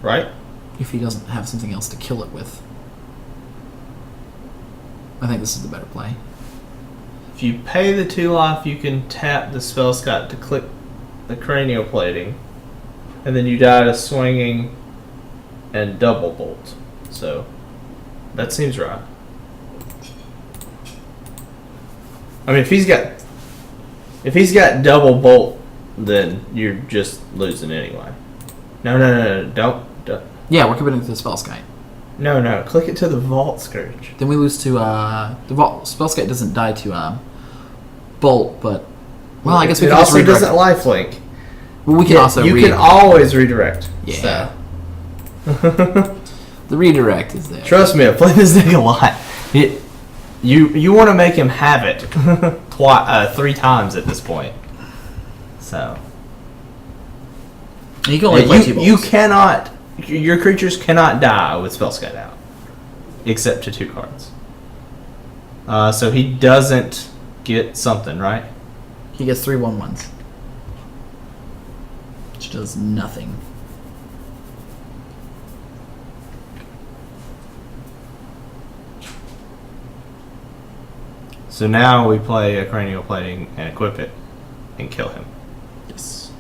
Right? If he doesn't have something else to kill it with. I think this is the better play. If you pay the 2 life, you can tap the Spell Scott to click the Cranial Plating. And then you die to swinging and double bolt. So, that seems right. I mean, if he's got double bolt, then you're just losing anyway. No. Don't. Yeah, we're committing to the spell sky. No. Click it to the vault, Scourge. Then we lose to the vault. Spellskite doesn't die to bolt, but well, I guess we it can just also redirect. doesn't lifelink. Well, we can also. You can always redirect. Yeah. So. The redirect is there. Trust me, I played this thing a lot. You want to make him have it 3 times at this point. So. You can only play 2 bolts. You cannot. Your creatures cannot die with Spellskite out, except to 2 cards. So he doesn't get something, right? He gets 3 1/1s, which does nothing. So now we play a cranial plating and equip it and kill him. Yes.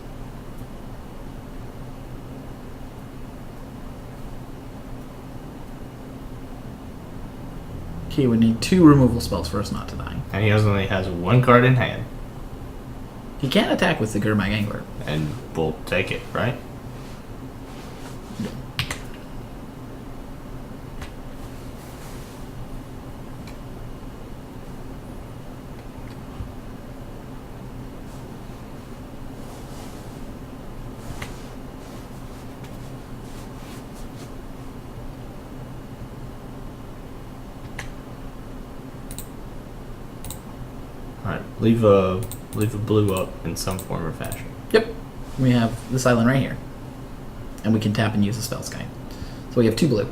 Okay, we need 2 removal spells for us not to die. And he only has 1 card in hand. He can't attack with the Gurmag Angler. And we'll take it, right? Alright, leave a blue up in some form or fashion. Yep. We have this island right here. And we can tap and use the spell sky. So we have 2 blue.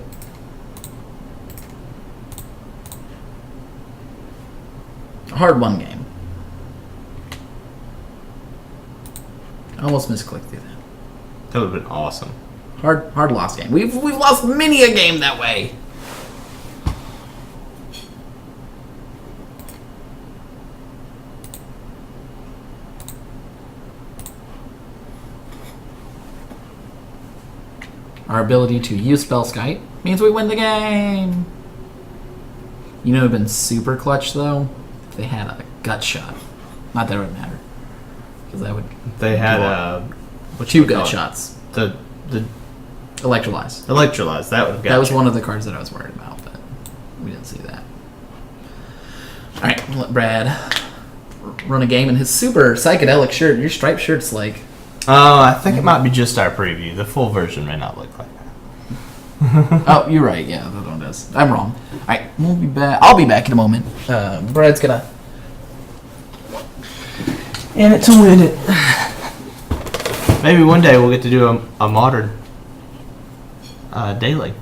A hard 1 game. I almost misclicked through that. That would have been awesome. Hard lost game. We've lost many a game that way. Our ability to use Spellskite means we win the game. You know, it would have been super clutch though if they had a gut shot. Not that it would matter, because that would. They had 2 gut shots. The Electrolyze. Electrolyze. That would have got. That was you. one of the cards that I was worried about, but we didn't see that. All right, we'll let Brad run a game in his super psychedelic shirt. Your striped shirt's like. I think it might be just our preview. The full version may not look like that. Oh, you're right. Yeah, that one does. I'm wrong. All right, we'll be back. I'll be back in a moment. Brad's gonna in it to win it. Maybe one day we'll get to do a modern daily.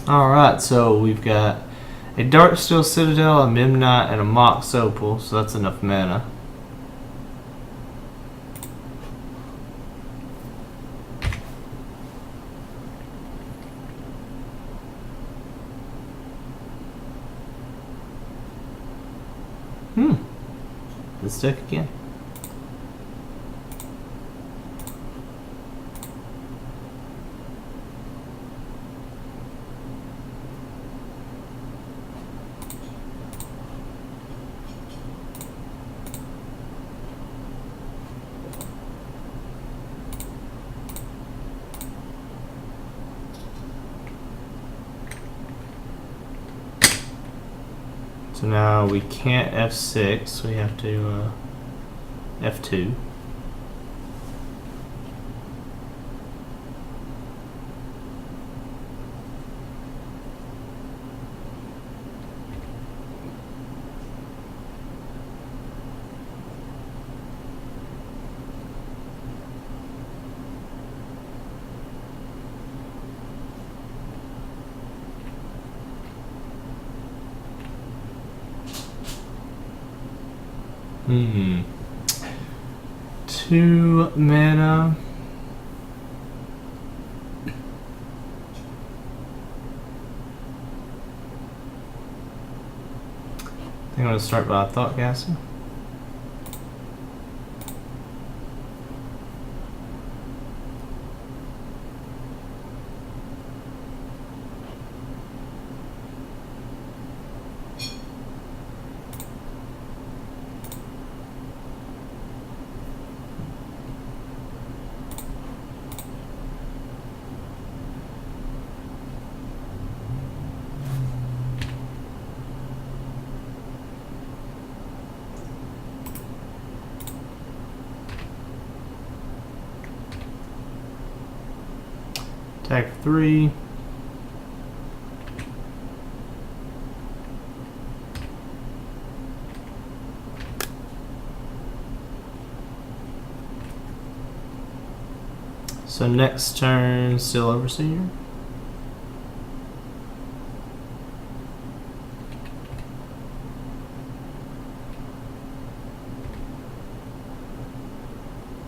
Alright, so we've got a Darksteel Citadel, a Memnite, and a Mox Opal, so that's enough mana. Let's deck again. So now we can't F6, we have to F2. Hmm. 2 mana. I think I'm gonna start by Thought Castle. Attack for 3. So next turn, still Overseer.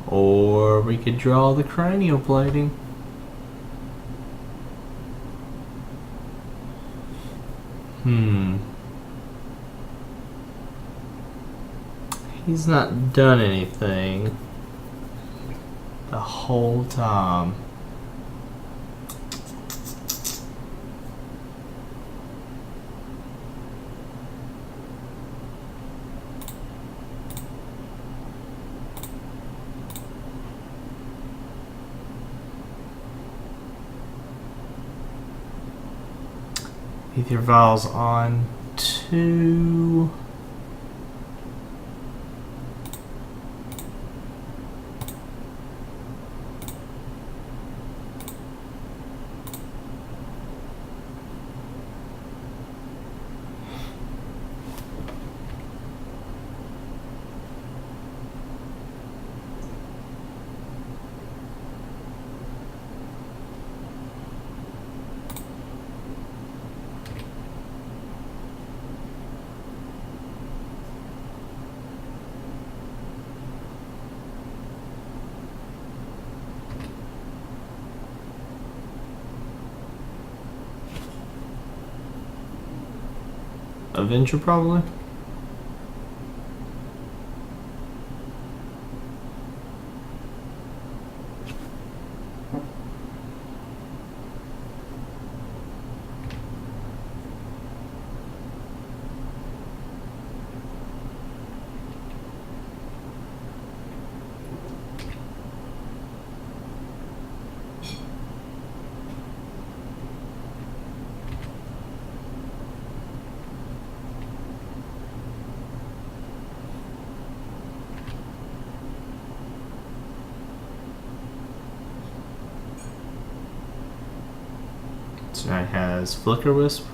Or we could draw the cranial plating. He's not done anything the whole time. Ether Vials on 2. Avenger, probably. So it has Flicker Wisp.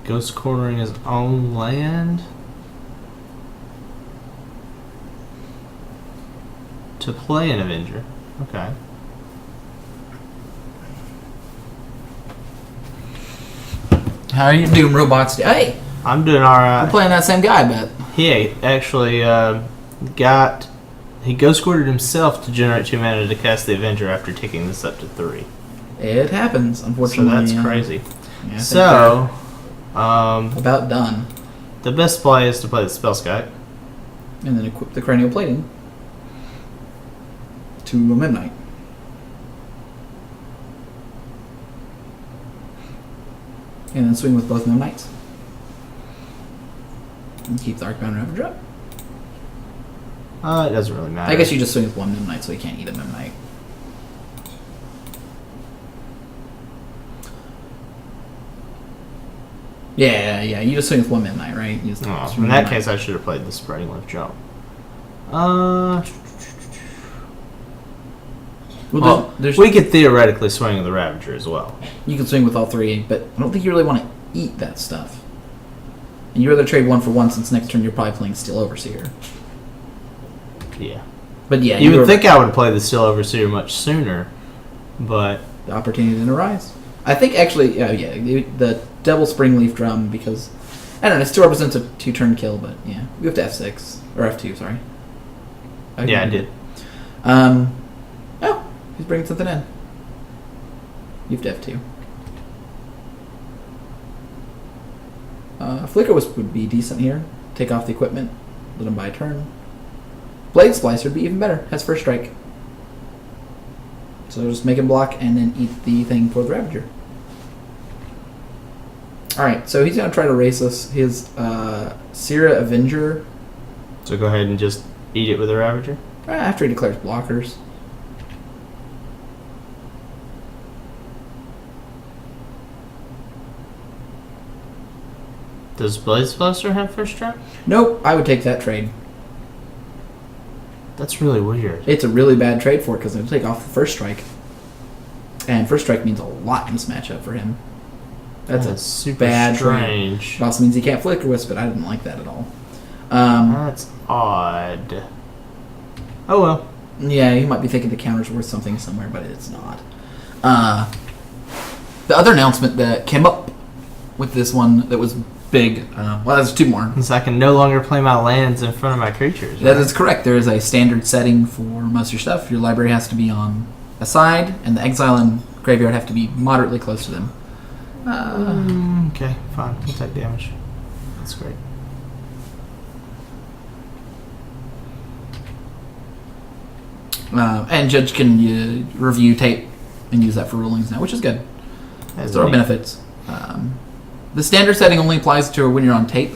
Ghost cornering his own land to play an Avenger. Okay. How are you doing, robots? Hey, I'm doing alright. we're playing that same guy, I bet. He actually he ghost quartered himself to generate 2 mana to cast the Avenger after taking this up to 3. It happens, So unfortunately. that's crazy. Yeah, I think So, they're about done. the best play is to play the Spellskite. And then equip the cranial plating to a midnight. And then swing with both midnights. And keep the Arcbound Ravager up. It doesn't really matter. I guess you just swing with one midnight, so you can't eat a midnight. Yeah, you just swing with one midnight, right? You just Oh, swing in that midnight. case, I should have played the Spreading Leaf Jump. Well, there's, We could theoretically swing with the Ravager as well. you can swing with all three, but I don't think you really want to eat that stuff. And you'd rather trade 1 for 1 since next turn you're probably playing Steel Overseer. Yeah. But yeah, You were- would think I would play the Steel Overseer much sooner, but the opportunity didn't arise. I think actually, the Devil Spring Leaf Drum, because I don't know, it still represents a 2-turn kill, but yeah, we have to F6 or F2. Sorry. yeah, I did. Oh, he's bringing something in. You have to F2. Flicker Wisp would be decent here. Take off the equipment, let him buy a turn. Blade Splicer would be even better. Has first strike. So just make him block and then eat the thing for the Ravager. Alright, so he's going to try to race us. His Sira Avenger, So go ahead and just eat it with a Ravager. after he declares blockers. Does Blade Splicer have first strike? Nope, I would take that trade. That's really weird. It's a really bad trade for it because it'll take off the first strike. And first strike means a lot in this matchup for him. That's a super bad strange. trade. It also means he can't Flicker Wisp, but I didn't like that at all. That's odd. Oh well. Yeah, you might be thinking the counter's worth something somewhere, but it's not. The other announcement that came up with this one that was big, well, there's two more. So I can no longer play my lands in front of my creatures. Right? That is correct. There is a standard setting for most of your stuff. Your library has to be on a side, and the exile and graveyard have to be moderately close to them. Okay, fine. We'll take damage. That's great. And Judge can review tape and use that for rulings now, which is good. There are benefits. The standard setting only applies to when you're on tape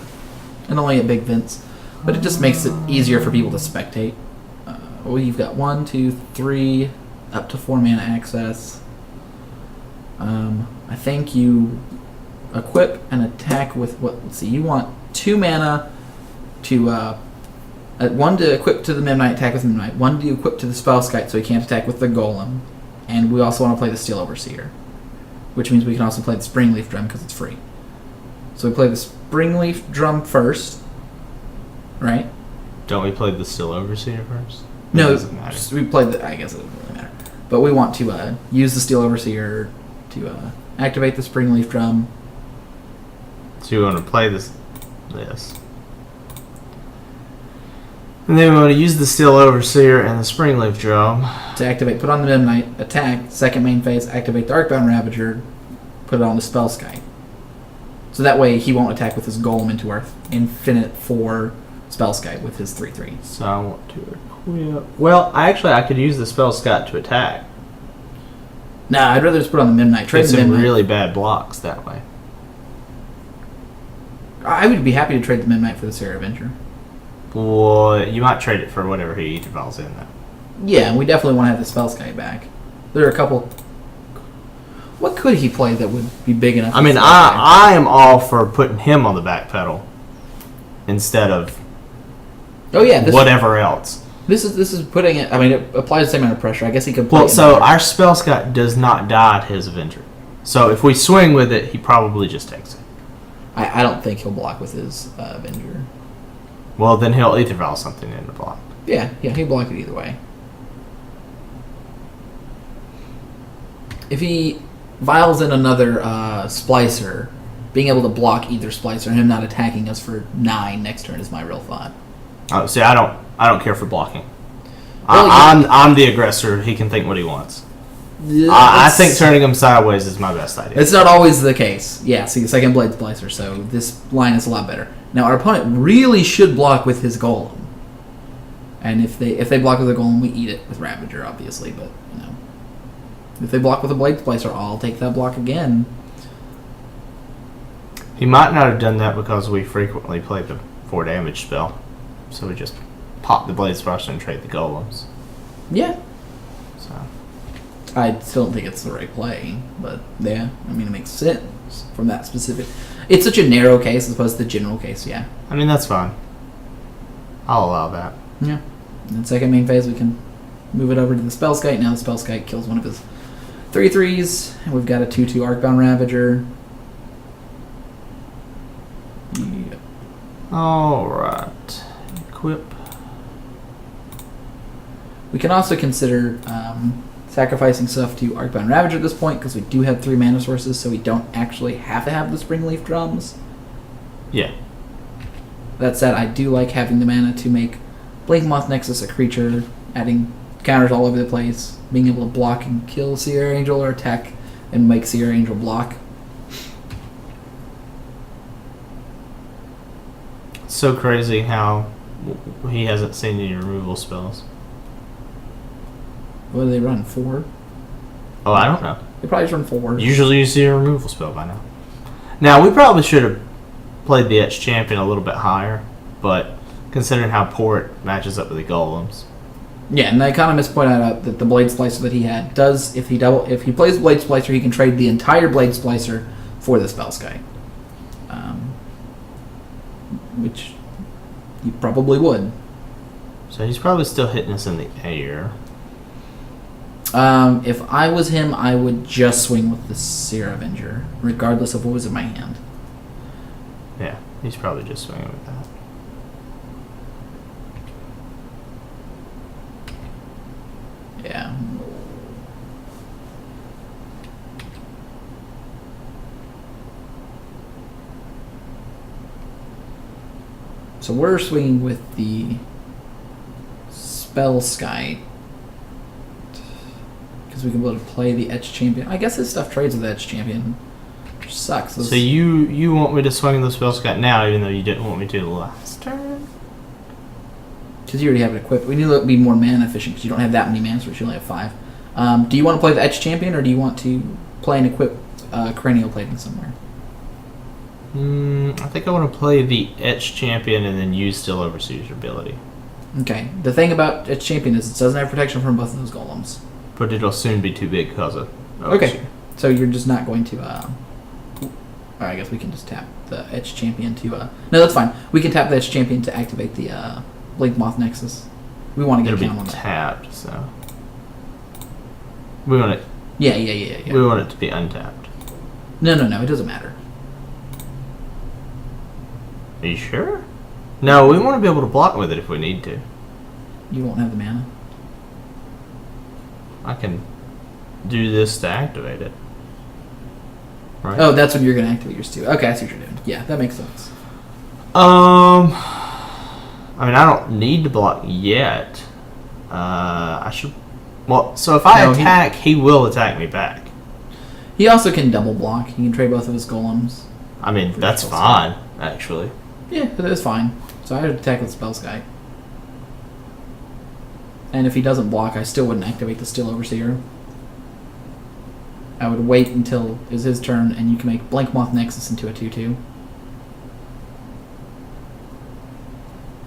and only at big events, but it just makes it easier for people to spectate. Well, you've got 1, 2, 3, up to 4 mana access. I think you equip and attack with what? Let's see. You want 2 mana to 1 to equip to the Midnight, attack with Midnight. 1 to equip to the Spellskite, so he can't attack with the Golem. And we also want to play the Steel Overseer, which means we can also play the Springleaf Drum because it's free. So we play the Springleaf Drum first, right? Don't we play the Still Overseer first? No, it doesn't matter. We played the. I guess it doesn't really matter. But we want to use the Steel Overseer to activate the Springleaf Drum. So you want to play this. And then we want to use the Steel Overseer and the Springleaf Drum To activate, put on the Midnight, attack, second main phase, activate the Arcbound Ravager, put it on the Spellskite. So that way he won't attack with his Golem into our Infinite 4 Spellskite with his 3/3. So I want to equip. Well, I could use the Spellskite to attack. Nah, I'd rather just put on the Midnight. Trade Get the some Midnight. really bad blocks that way. I would be happy to trade the Midnight for the Sarah Avenger. Well, you might trade it for whatever he evolves in, though. Yeah, we definitely want to have the Spellskite back. There are a couple. What could he play that would be big enough? I mean, I am all for putting him on the back pedal instead of whatever else. This is putting it. I mean, it applies the same amount of pressure. I guess he could play. Well, so our Spellskite does not die at his Avenger. So if we swing with it, he probably just takes it. I don't think he'll block with his Avenger. Well, then he'll Ether Vial something in the block. Yeah, he'll block it either way. If he vials in another Splicer, being able to block either Splicer and him not attacking us for 9 next turn is my real thought. See, I don't care for blocking. Well, I'm the aggressor. He can think what he wants. I think turning him sideways is my best idea. It's not always the case. Yeah, see, second Blade Splicer, so this line is a lot better. Now, our opponent really should block with his Golem. And if they block with a Golem, we eat it with Ravager, obviously, but, you know. If they block with a Blade Splicer, I'll take that block again. He might not have done that because we frequently play the 4 damage spell. So we just pop the Blade Splicer and trade the Golems. Yeah. So I still don't think it's the right play, but yeah, I mean, it makes sense from that specific. It's such a narrow case as opposed to the general case, yeah. I mean, that's fine. I'll allow that. Yeah. And then second main phase, we can move it over to the Spellskite. Now the Spellskite kills one of his 3/3s, and we've got a 2/2 Arcbound Ravager. Yeah. Alright. Equip. We can also consider sacrificing stuff to Arcbound Ravager at this point, because we do have 3 mana sources, so we don't actually have to have the Springleaf Drums. Yeah. That said, I do like having the mana to make Blade Moth Nexus a creature, adding counters all over the place, being able to block and kill Sierra Angel or attack and make Sierra Angel block. It's so crazy how he hasn't seen any removal spells. What do they run? 4? Oh, I don't know. They probably just run 4. Usually you see a removal spell by now. Now, we probably should have played the Etched Champion a little bit higher, but considering how poor it matches up with the Golems. Yeah, and the economists point out that the Blade Splicer that he had does, if he plays Blade Splicer, he can trade the entire Blade Splicer for the Spellskite. which you probably would. So he's probably still hitting us in the air. If I was him, I would just swing with the Seer Avenger, regardless of what was in my hand. Yeah, he's probably just swinging with that. Yeah. So we're swinging with the Spell Sky. Because we can be able to play the Etch Champion. I guess this stuff trades with the Etch Champion. Which sucks. So you want me to swing the spell Scott now, even though you didn't want me to the last turn? Because you already have it equipped. We need to be more mana efficient because you don't have that many mana, so you only have 5. Do you want to play the Etch Champion, or do you want to play and equip Cranial Plating somewhere? I think I want to play the Etch Champion and then use Still Overseer's ability. Okay. The thing about Etch Champion is it doesn't have protection from both of those golems. But it'll soon be too big because of Okay. So you're just not going to... I guess we can just tap the Etch Champion to... No, that's fine. We can tap the Etch Champion to activate the Blink Moth Nexus. We want to get It'll down on be that. tapped, so... We want it... Yeah. We want it to be untapped. No. It doesn't matter. Are you sure? No, we want to be able to block with it if we need to. You won't have the mana. I can do this to activate it. Right? Oh, that's when you're going to activate yours too. Okay, I see what you're doing. Yeah, that makes sense. I mean, I don't need to block yet. I should... Well, so if I attack, he will attack me back. He also can double block. He can trade both of his golems. I mean, that's fine, actually. Yeah, that's fine. So I would attack with Spell Sky. And if he doesn't block, I still wouldn't activate the Still Overseer. I would wait until it's his turn, and you can make Blink Moth Nexus into a 2/2.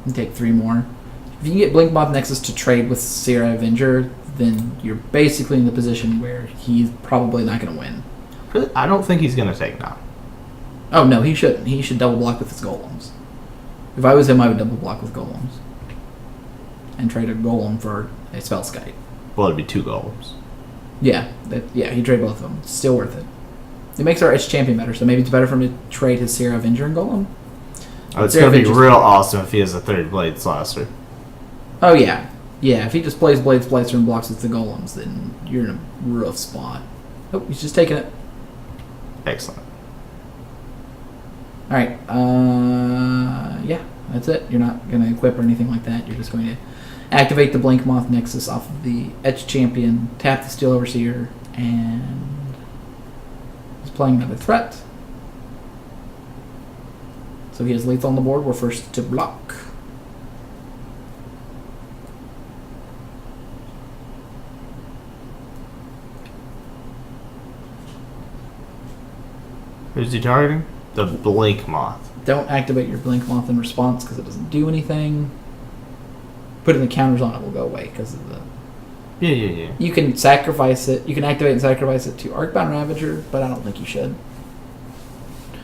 And take 3 more. If you can get Blink Moth Nexus to trade with Seer Avenger, then you're basically in the position where he's probably not going to win. Really? I don't think he's going to take now. Oh, no, he shouldn't. He should double block with his golems. If I was him, I would double block with golems. And trade a golem for a Spell Sky. Well, it'd be 2 golems. Yeah, he trade both of them. It's still worth it. It makes our Etch Champion better, so maybe it's better for him to trade his Seer Avenger and Golem. Oh, it's going to be real awesome if he has a 3rd Blade Slicer. Oh, yeah. Yeah, if he just plays Blade Splicer and blocks with the Golems, then you're in a rough spot. Oh, he's just taking it. Excellent. Alright, yeah, that's it. You're not going to equip or anything like that. You're just going to activate the Blink Moth Nexus off of the Etch Champion, tap the Steel Overseer, and he's playing another threat. So he has lethal on the board. We're first to block. Who's he targeting? The Blink Moth. Don't activate your Blink Moth in response because it doesn't do anything. Putting the counters on it will go away because of the... Yeah. You can sacrifice it. You can activate and sacrifice it to Arcbound Ravager, but I don't think you should.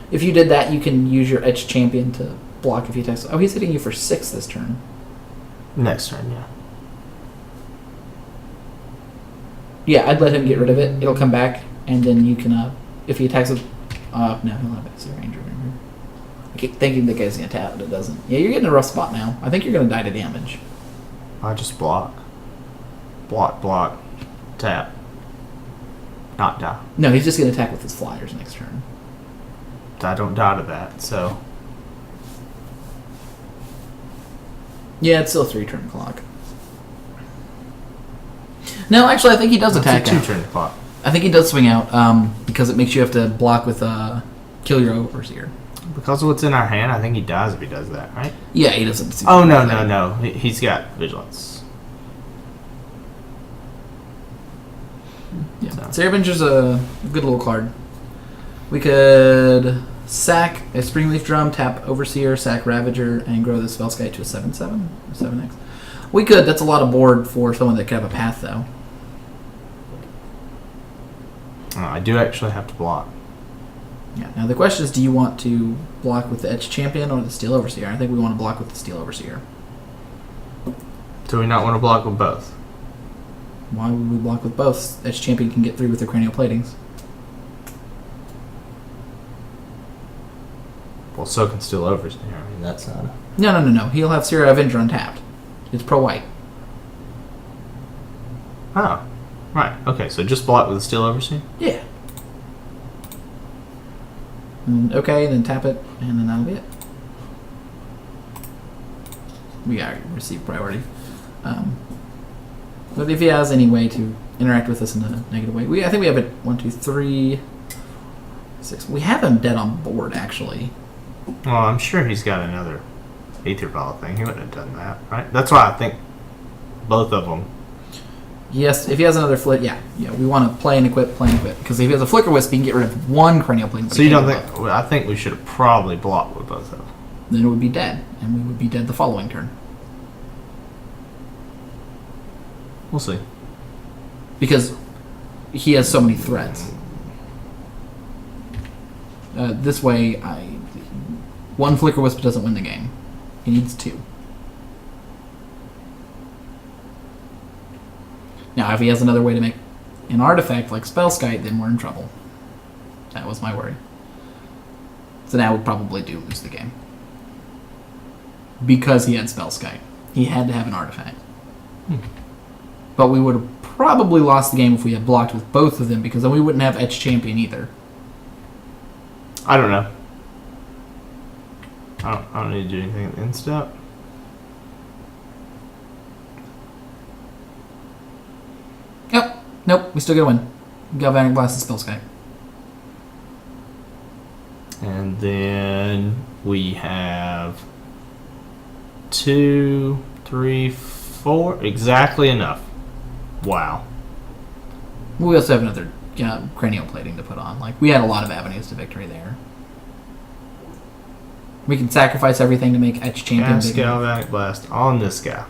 If you did that, you can use your Etch Champion to block if he attacks. Oh, he's hitting you for 6 this turn. Next turn, yeah. Yeah, I'd let him get rid of it. It'll come back, and then you can, if he attacks with... no, he'll have it. Ranger. I keep thinking the guy's going to tap, but it doesn't. Yeah, you're getting in a rough spot now. I think you're going to die to damage. I just block. Block. Tap. Not die. No, he's just going to attack with his flyers next turn. I don't die to that, so... Yeah, it's still a 3-turn clock. No, actually, I think he does attack It's a out. 2-turn clock. I think he does swing out because it makes you have to block with kill your Overseer. Because of what's in our hand, I think he dies if he does that, right? Yeah, he doesn't. Oh, no. He's got Vigilance. Yeah. So. Seer Avenger's a good little card. We could sack a Springleaf Drum, tap Overseer, sack Ravager, and grow the Spellskite to a 7/7 or 7x. We could. That's a lot of board for someone that could have a path, though. I do actually have to block. Yeah. Now the question is, do you want to block with the Etched Champion or the Steel Overseer? I think we want to block with the Steel Overseer. Do we not want to block with both? Why would we block with both? Etched Champion can get 3 with the Cranial Platings. Well, so can Steel Overseer. I mean, that's not... No. He'll have Seer Avenger untapped. It's pro-white. Oh. Right. Okay, so just block with the Steel Overseer? Yeah. Okay, then tap it, and then that'll be it. We got receive priority. But if he has any way to interact with us in a negative way, I think we have it 1, 2, 3, 6. We have him dead on board, actually. Well, I'm sure he's got another Aether Ball thing. He wouldn't have done that, right? That's why I think both of them. Yes, if he has another flit, yeah. We want to play and equip. Because if he has a Flicker Wisp, he can get rid of 1 Cranial Plane. So you don't think... Well, I think we should have probably blocked with both of them. Then it would be dead, and we would be dead the following turn. We'll see. Because he has so many threats. This way, 1 Flicker Wisp doesn't win the game. He needs 2. Now, if he has another way to make an artifact like Spellskite, then we're in trouble. That was my worry. So now we probably do lose the game. Because he had Spellskite. He had to have an artifact. But we would have probably lost the game if we had blocked with both of them, because then we wouldn't have Etched Champion either. I don't know. I don't need to do anything at the end step. Nope, we still get a win. Galvanic Blast and Spellskite. And then we have 2, 3, 4. Exactly enough. Wow. We also have another Cranial Plating to put on. Like, we had a lot of avenues to victory there. We can sacrifice everything to make Etched Champion Cast big enough. Galvanic Blast on this guy.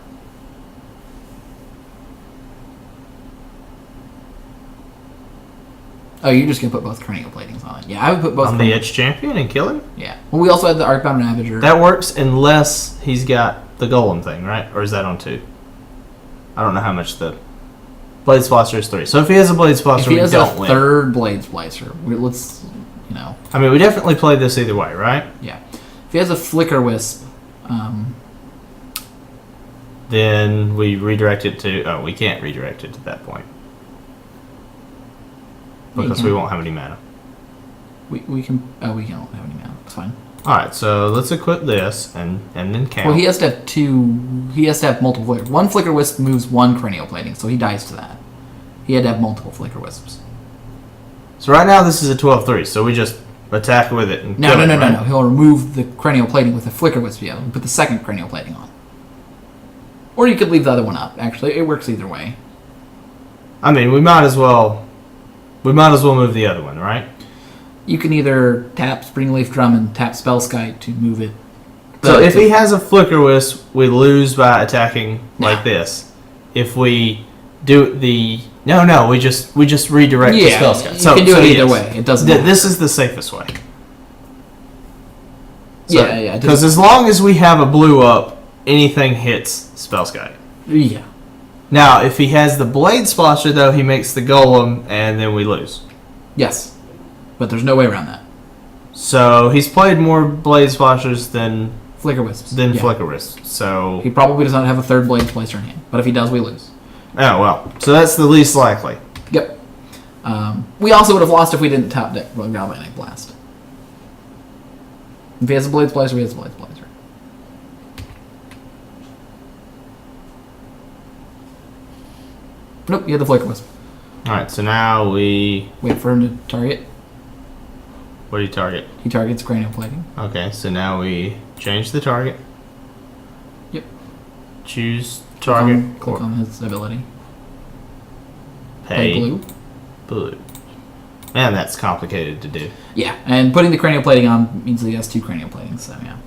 Oh, you're just going to put both Cranial Platings on it. Yeah, I would put both On the Etched Champion and kill him? Yeah. Well, we also had the Arcbound Ravager. That works unless he's got the Golem thing, right? Or is that on 2? I don't know how much the... Blade Splicer is 3. So if he has a Blade Splicer, we don't win. If he has a third Blade Splicer, let's, I mean, we definitely played this either way, right? Yeah. If he has a Flicker Wisp, then we redirect it to... Oh, we can't redirect it to that point. Because we won't have any mana. We can... Oh, we don't have any mana. It's fine. Alright, so let's equip this and then count. Well, he has to have 2... He has to have multiple Flicker. 1 Flicker Wisp moves 1 Cranial Plating, so he dies to that. He had to have multiple Flicker Wisps. So right now this is a 12-3, so we just attack with it and No. kill it, right? He'll remove the Cranial Plating with a Flicker Wisp and put the second Cranial Plating on. Or you could leave the other one up, actually. It works either way. I mean, we might as well move the other one, right? You can either tap Springleaf Drum and tap Spellskite to move it. So if he has a Flicker Wisp, we lose by attacking like this. If we do the... No, we just redirect the Spellskite. You can do it either way. It doesn't matter. This is the safest way. So, yeah. Because as long as we have a blue up, anything hits Spellskite. Yeah. Now, if he has the Blade Splasher, though, he makes the Golem, and then we lose. Yes. But there's no way around that. So he's played more Blade Splashers than Flicker Wisps. Flicker Wisps. So he probably does not have a third Blade Splicer in hand. But if he does, we lose. Oh, well. So that's the least likely. Yep. We also would have lost if we didn't top deck Galvanic Blast. If he has a Blade Splicer, he has a Blade Splicer. Nope, you had the Flicker Wisp. Alright, so now we... Wait for him to target. What do you target? He targets Cranial Plating. Okay, so now we change the target. Yep. Choose target. Click on his ability. Pay. Play Blue. Man, that's complicated to do. Yeah, and putting the Cranial Plating on means that he has 2 Cranial Platings, so yeah.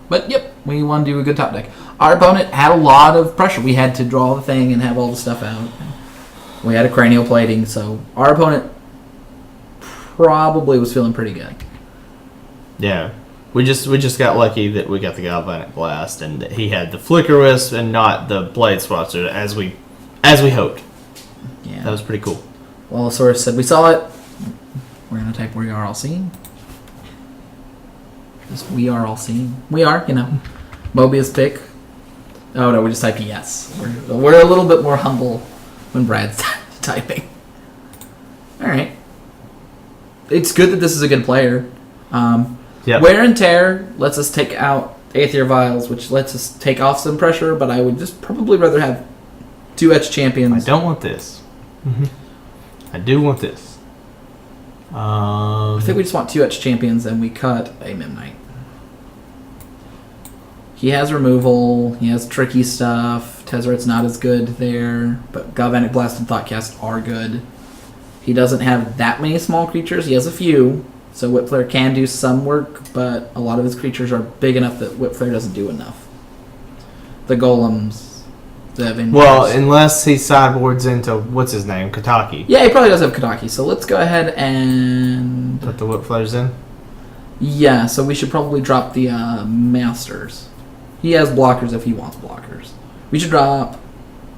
But, yep, we want to do a good top deck. Our opponent had a lot of pressure. We had to draw the thing and have all the stuff out. We had a Cranial Plating, so our opponent probably was feeling pretty good. Yeah. We just got lucky that we got the Galvanic Blast and that he had the Flicker Wisp and not the Blade Swatcher as we hoped. Yeah. That was pretty cool. Well, Source said we saw it. We're gonna type "we are all seeing." Just "we are all seeing." We are, Mobius pick. Oh no, we just typed yes. We're a little bit more humble when Brad's typing. All right. It's good that this is a good player. Yep. Wear and Tear lets us take out Aether Vials, which lets us take off some pressure, but I would just probably rather have 2 Etch Champions. I don't want this. I do want this. I think we just want 2 Etch Champions and we cut a Memnite. He has removal, he has tricky stuff, Tezzeret's not as good there, but Galvanic Blast and Thoughtcast are good. He doesn't have that many small creatures, he has a few, so Whip Flare can do some work, but a lot of his creatures are big enough that Whip Flare doesn't do enough. The Golems, the Avengers. Well, unless he sideboards into, what's his name, Kataki. Yeah, he probably does have Kataki, so let's go ahead and... Put the Whip Flares in? Yeah, so we should probably drop the Masters. He has blockers if he wants blockers. We should drop...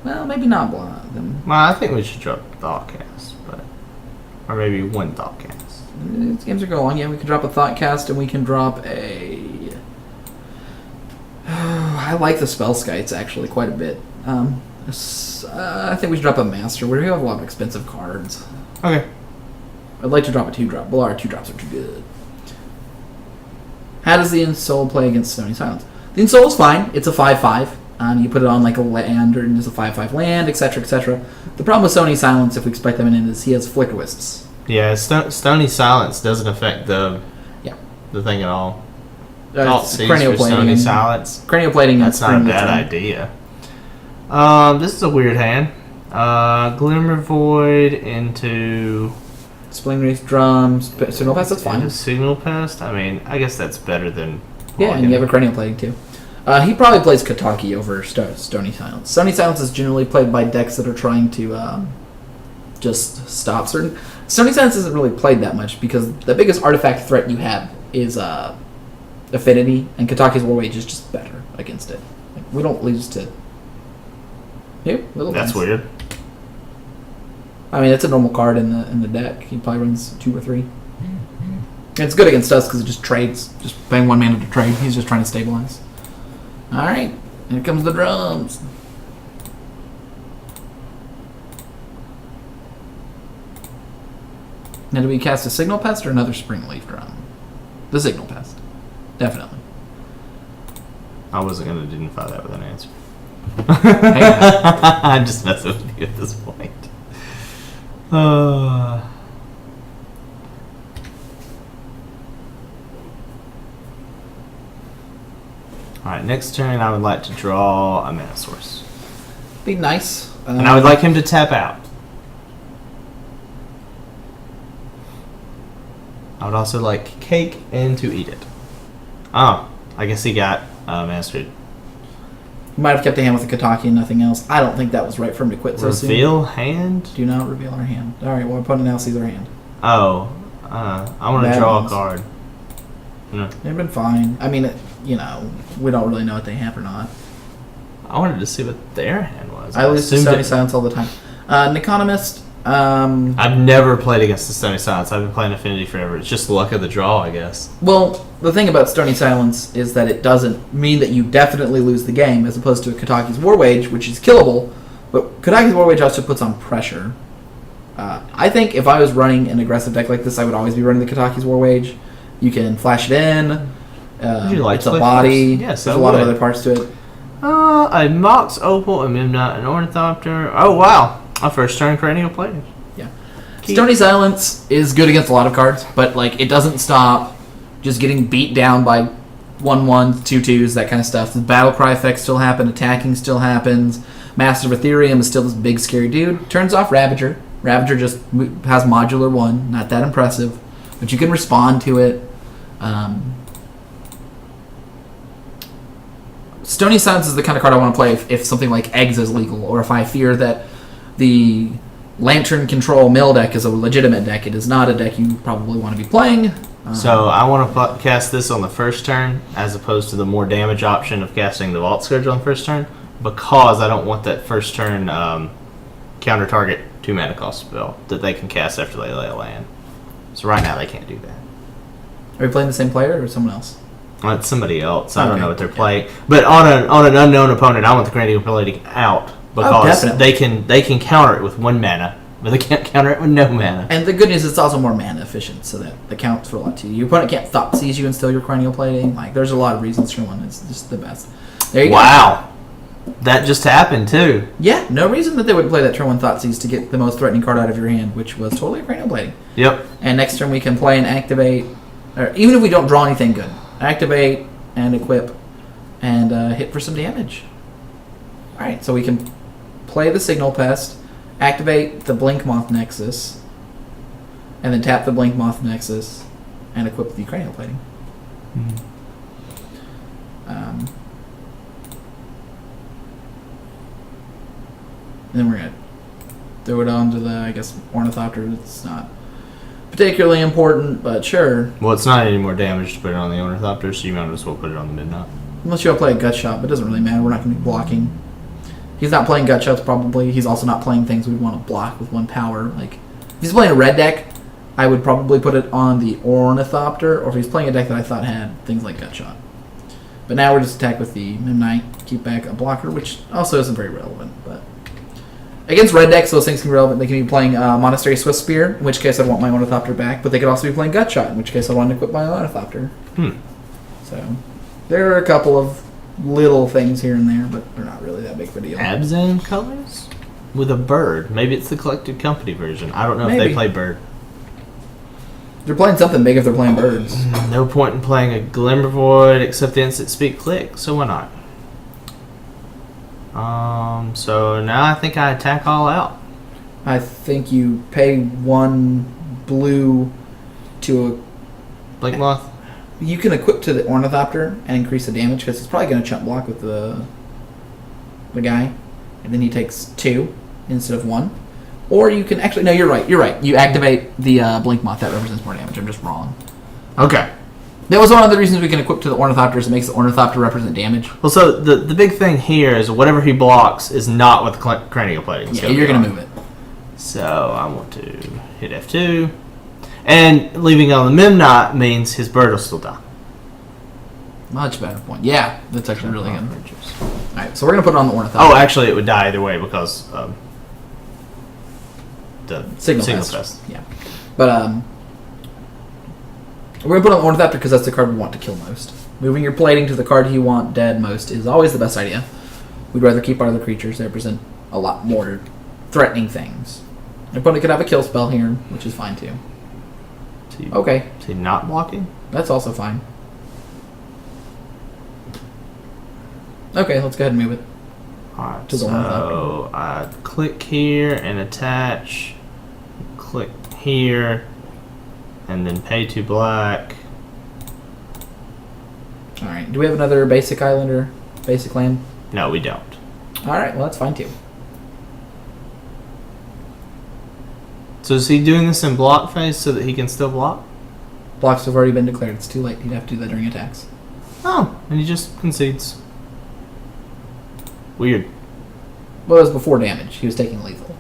Well, maybe not block them. Well, I think we should drop Thoughtcast, but... Or maybe 1 Thoughtcast. These games are going long. Yeah, we can drop a Thoughtcast and we can drop a... I like the Spellskites actually quite a bit. I think we should drop a Master. We have a lot of expensive cards. Okay. I'd like to drop a 2-drop. Well, our 2-drops are too good. How does the Ensoul play against Stony Silence? The Ensoul is fine. It's a 5/5. You put it on like a land or just a 5/5 land, etc., etc. The problem with Stony Silence, if we expect them in, is he has Flicker Wisps. Yeah, Stony Silence doesn't affect the thing at all. Cranial Stony Silence. Cranial Plating. That's not a bad idea. This is a weird hand. Glimmer Void into Spling Wreath, Drums, Signal Pest. That's fine. Signal Pest. I mean, I guess that's better than. Yeah, and you have a Cranial Plating too. He probably plays Kataki over Stony Silence. Stony Silence is generally played by decks that are trying to just stop certain. Stony Silence isn't really played that much because the biggest artifact threat you have is Affinity, and Kataki's War Wage is just better against it. Like, we don't lose to. Yep, that's weird. I mean, it's a normal card in the deck. He probably runs 2 or 3. And it's good against us because it just trades. Just paying 1 mana to trade. He's just trying to stabilize. All right, here comes the drums. Now, do we cast a Signal Pest or another Spring Leaf Drum? The Signal Pest. Definitely. I wasn't going to identify that with an answer. Hey, I'm just messing with you at this point. Alright, next turn I would like to draw a Mana Source. be nice. And I would like him to tap out. I would also like Cake and to eat it. Oh, I guess he got mastered. You might have kept a hand with a Kataki and nothing else. I don't think that was right for him to quit so soon. Reveal hand? Do not reveal our hand. Alright, well, our opponent now sees our hand. Oh, I want to draw a card. No. They've been fine. I mean, we don't really know what they have or not. I wanted to see what their hand was. I lose to Stony Silence all the time. An Economist. I've never played against the Stony Silence. I've been playing Affinity forever. It's just the luck of the draw, I guess. Well, the thing about Stony Silence is that it doesn't mean that you definitely lose the game, as opposed to a Kataki's War Wage, which is killable, but Kataki's War Wage also puts on pressure. I think if I was running an aggressive deck like this, I would always be running the Kataki's War Wage. You can flash it in. It's a body. Yes, there's a lot of other parts to it. A Mox Opal, a Mimnot, an Ornithopter. Oh, wow. A first turn Cranial Plating. Yeah. Stony Silence is good against a lot of cards, but it doesn't stop just getting beat down by 1/1s, 2/2s, that kind of stuff. The Battle Cry effects still happen, attacking still happens. Master of Ethereum is still this big scary dude. Turns off Ravager. Ravager just has modular 1, not that impressive, but you can respond to it. Stony Silence is the kind of card I want to play if something like Eggs is legal, or if I fear that the Lantern Control Mill deck is a legitimate deck. It is not a deck you probably want to be playing. So I want to cast this on the first turn as opposed to the more damage option of casting the Vault Scourge on the first turn because I don't want that first turn counter target 2 mana cost spell that they can cast after they lay a land. So right now they can't do that. Are we playing the same player or someone else? Well, it's somebody else. I don't Okay. know what they're playing. But on an unknown opponent, I want the Cranial Plating out because definitely. they can counter it with 1 mana, but they can't counter it with no mana. And the good news is it's also more mana efficient, so that counts for a lot too. Your opponent can't Thoughtseize you and steal your cranial plating. Like, there's a lot of reasons for one. It's just the best. There you go. Wow. That just happened, too. Yeah, no reason that they would play that turn 1 Thoughtseize to get the most threatening card out of your hand, which was totally a cranial plating. Yep. And next turn we can play and activate, or even if we don't draw anything good, activate and equip and hit for some damage. Alright, so we can play the Signal Pest, activate the Blink Moth Nexus, and then tap the Blink Moth Nexus and equip the cranial plating. Then we're going to throw it onto the, I guess, Ornithopter. It's not particularly important, but sure. Well, it's not any more damage to put it on the Ornithopter, so you might as well put it on the Midnight. Unless you all play a Gut Shot, but it doesn't really matter. We're not going to be blocking. He's not playing Gut Shots, probably. He's also not playing things we'd want to block with 1 power. Like, if he's playing a red deck, I would probably put it on the Ornithopter, or if he's playing a deck that I thought had things like Gut Shot. But now we're just attack with the Midnight, keep back a blocker, which also isn't very relevant, but against red decks, those things can be relevant. They can be playing Monastery Swift Spear, in which case I'd want my Ornithopter back, but they could also be playing Gut Shot, in which case I'd want to equip my Ornithopter. So, there are a couple of little things here and there, but they're not really that big of a deal. Abzan colors? With a bird. Maybe it's the Collected Company version. I don't know if Maybe. they play bird. They're playing something big if they're playing birds. No point in playing a Glimmer Void except the instant speak click, so why not? So now I think I attack all out. I think you pay 1 blue to Blink Moth? you can equip to the Ornithopter and increase the damage because it's probably going to chump block with the guy, and then he takes 2 instead of 1. Or you can actually, no, you're right. You activate the Blink Moth. That represents more damage. I'm just wrong. Okay. That was one of the reasons we can equip to the Ornithopter is it makes the Ornithopter represent damage. Well, so the big thing here is whatever he blocks is not what the Cranial Plating is. Yeah, you're going to move it. So I want to hit F2. And leaving it on the Memnot means his bird will still die. Much better point. Yeah, that's actually really good. Alright, so we're going to put it on the Ornithopter. Oh, actually, it would die either way because the Signal Signal Pest. Pest. Yeah. But, we're going to put on the Ornithopter because that's the card we want to kill most. Moving your plating to the card you want dead most is always the best idea. We'd rather keep our other creatures. They represent a lot more threatening things. Your opponent could have a kill spell here, which is fine too. Okay. Is he not blocking? That's also fine. Okay, let's go ahead and move it. Alright, To the so I click here and attach. Click here. And then pay 2 black. Alright, do we have another basic island or basic land? No, we don't. Alright, well that's fine too. So is he doing this in block phase so that he can still block? Blocks have already been declared. It's too late. You'd have to do that during attacks. Oh, and he just concedes. Weird. Well, it was before damage. He was taking lethal.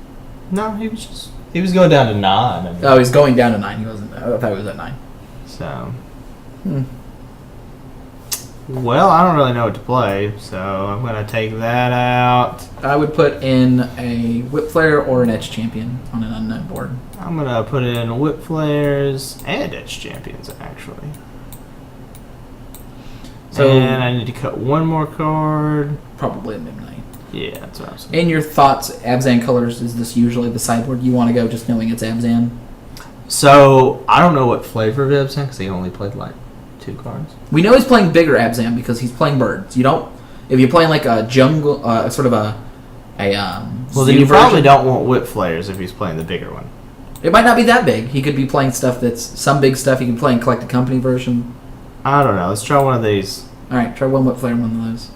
No, he was going down to 9. And Oh, he's going down to 9. He wasn't. I thought he was at 9. So. Hmm. Well, I don't really know what to play, so I'm going to take that out. I would put in a Whip Flare or an Etch Champion on an unknown board. I'm going to put in Whip Flares and Etch Champions, actually. So and I need to cut 1 more card. probably a Midnight. Yeah, that's what I was saying. In your thoughts, Abzan colors, is this usually the sideboard you want to go just knowing it's Abzan? So, I don't know what flavor of Abzan, because he only played like 2 cards. We know he's playing bigger Abzan because he's playing birds. You don't... If you're playing like a jungle... sort of a well, then zoo you probably version, don't want Whip Flares if he's playing the bigger one. it might not be that big. He could be playing stuff that's... Some big stuff. He could be playing Collected Company version. I don't know. Let's try one of these. Alright, try 1 Whip Flare and 1 of those.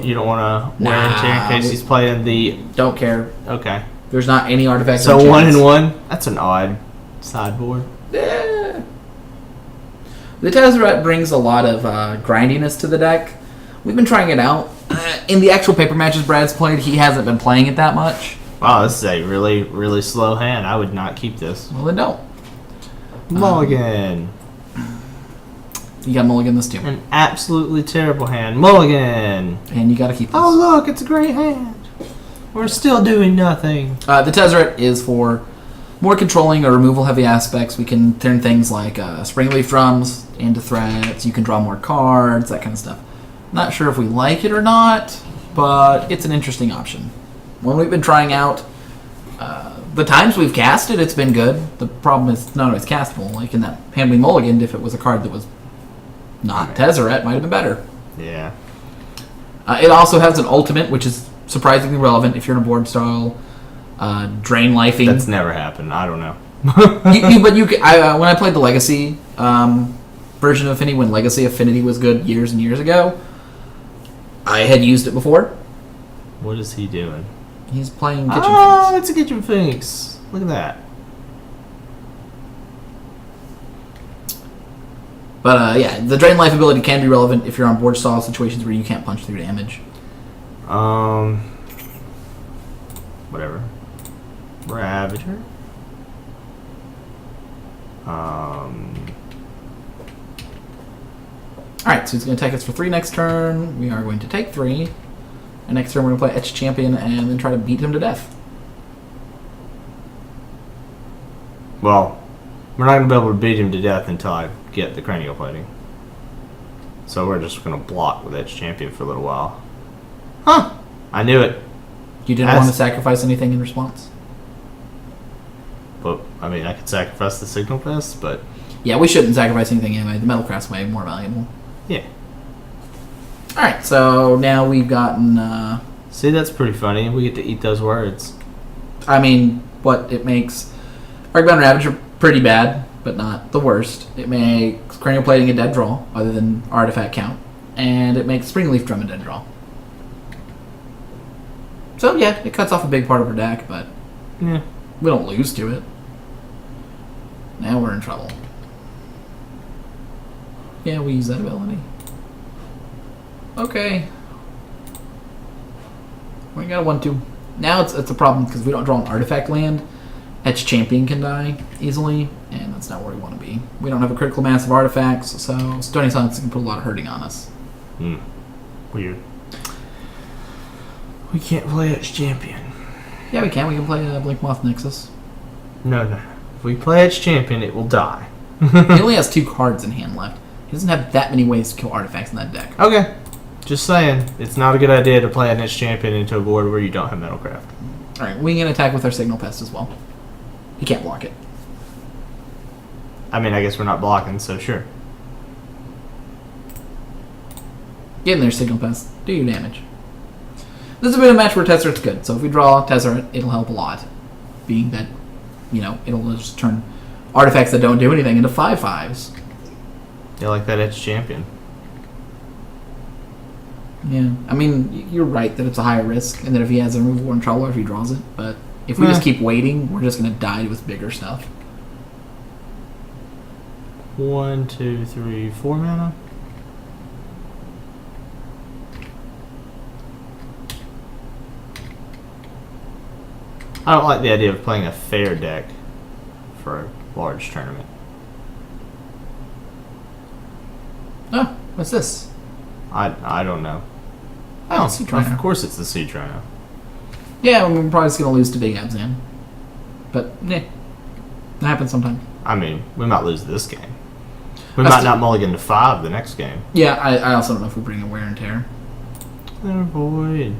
You don't want to wear Nah, into in case he's playing the... Don't care. Okay. There's not any artifacts. So 1 and 1? That's an odd sideboard. Eh, The Tezzeret brings a lot of grindiness to the deck. We've been trying it out. In the actual paper matches Brad's played, he hasn't been playing it that much. Wow, this is a really, really slow hand. I would not keep this. Well, then don't. Mulligan. You got mulligan this too. An absolutely terrible hand. Mulligan. And you got to keep this. Oh, look, it's a great hand. We're still doing nothing. The Tezzeret is for more controlling or removal heavy aspects. We can turn things like Springleaf Drums into threats. You can draw more cards, that kind of stuff. Not sure if we like it or not, but it's an interesting option. When we've been trying out, the times we've cast it, it's been good. The problem is not always castable. Like in that hand we mulliganed, if it was a card that was not Tezzeret, might have been better. Yeah. It also has an ultimate, which is surprisingly relevant if you're in a board style. Drain lifing. That's never happened. I don't know. When I played the Legacy version of Affinity, when Legacy Affinity was good years and years ago, I had used it before. What is he doing? He's playing Kitchen Oh, Finks. it's a Kitchen Finks. Look at that. But yeah, the Drain Life ability can be relevant if you're on board style situations where you can't punch through damage. Whatever. Ravager. Alright, so he's going to attack us for 3 next turn. We are going to take 3. And next turn we're going to play Etch Champion and then try to beat him to death. Well, we're not going to be able to beat him to death until I get the cranial plating. So we're just going to block with Edge Champion for a little while. Huh! I knew it. You didn't want to sacrifice anything in response? But, I mean, I could sacrifice the Signal Fist, but... Yeah, we shouldn't sacrifice anything anyway. The Metalcraft's way more valuable. Yeah. Alright, so now we've gotten... See, that's pretty funny. We get to eat those words. I mean, what it makes... Arcbound Ravager pretty bad, but not the worst. It makes Cranial Plating a dead draw, other than Artifact count. And it makes Springleaf Drum a dead draw. So yeah, it cuts off a big part of our deck, but Yeah. we don't lose to it. Now we're in trouble. Yeah, we use that ability. Okay. We got a 1-2. Now it's a problem because we don't draw an artifact land. Etch Champion can die easily, and that's not where we want to be. We don't have a critical mass of artifacts, so Stony Silence can put a lot of hurting on us. Weird. We can't play Edge Champion. Yeah, we can. We can play Blink Moth Nexus. No. If we play Edge Champion, it will die. He only has 2 cards in hand left. He doesn't have that many ways to kill artifacts in that deck. Okay. Just saying, it's not a good idea to play an Edge Champion into a board where you don't have Metalcraft. Alright, we can attack with our Signal Pest as well. He can't block it. I mean, I guess we're not blocking, so sure. Get in there, Signal Pest. Do your damage. This has been a match where Tezzeret's good, so if we draw Tezzeret, it'll help a lot. Being that, it'll just turn artifacts that don't do anything into 5/5s. You like that Edge Champion? Yeah, I mean, you're right that it's a higher risk, and that if he has a removal, we're in trouble, or if he draws it, but if we just keep waiting, we're just going to die with bigger stuff. 1, 2, 3, 4 mana? I don't like the idea of playing a fair deck for a large tournament. Oh, what's this? I don't know. Oh, Sea Trino. Of course it's the Sea Trino. Yeah, we're probably just going to lose to Big Abzan. But, that happens sometimes. I mean, we might lose this game. We might not mulligan to 5 the next game. Yeah, I also don't know if we bring a Wear and Tear. Glimmer Void.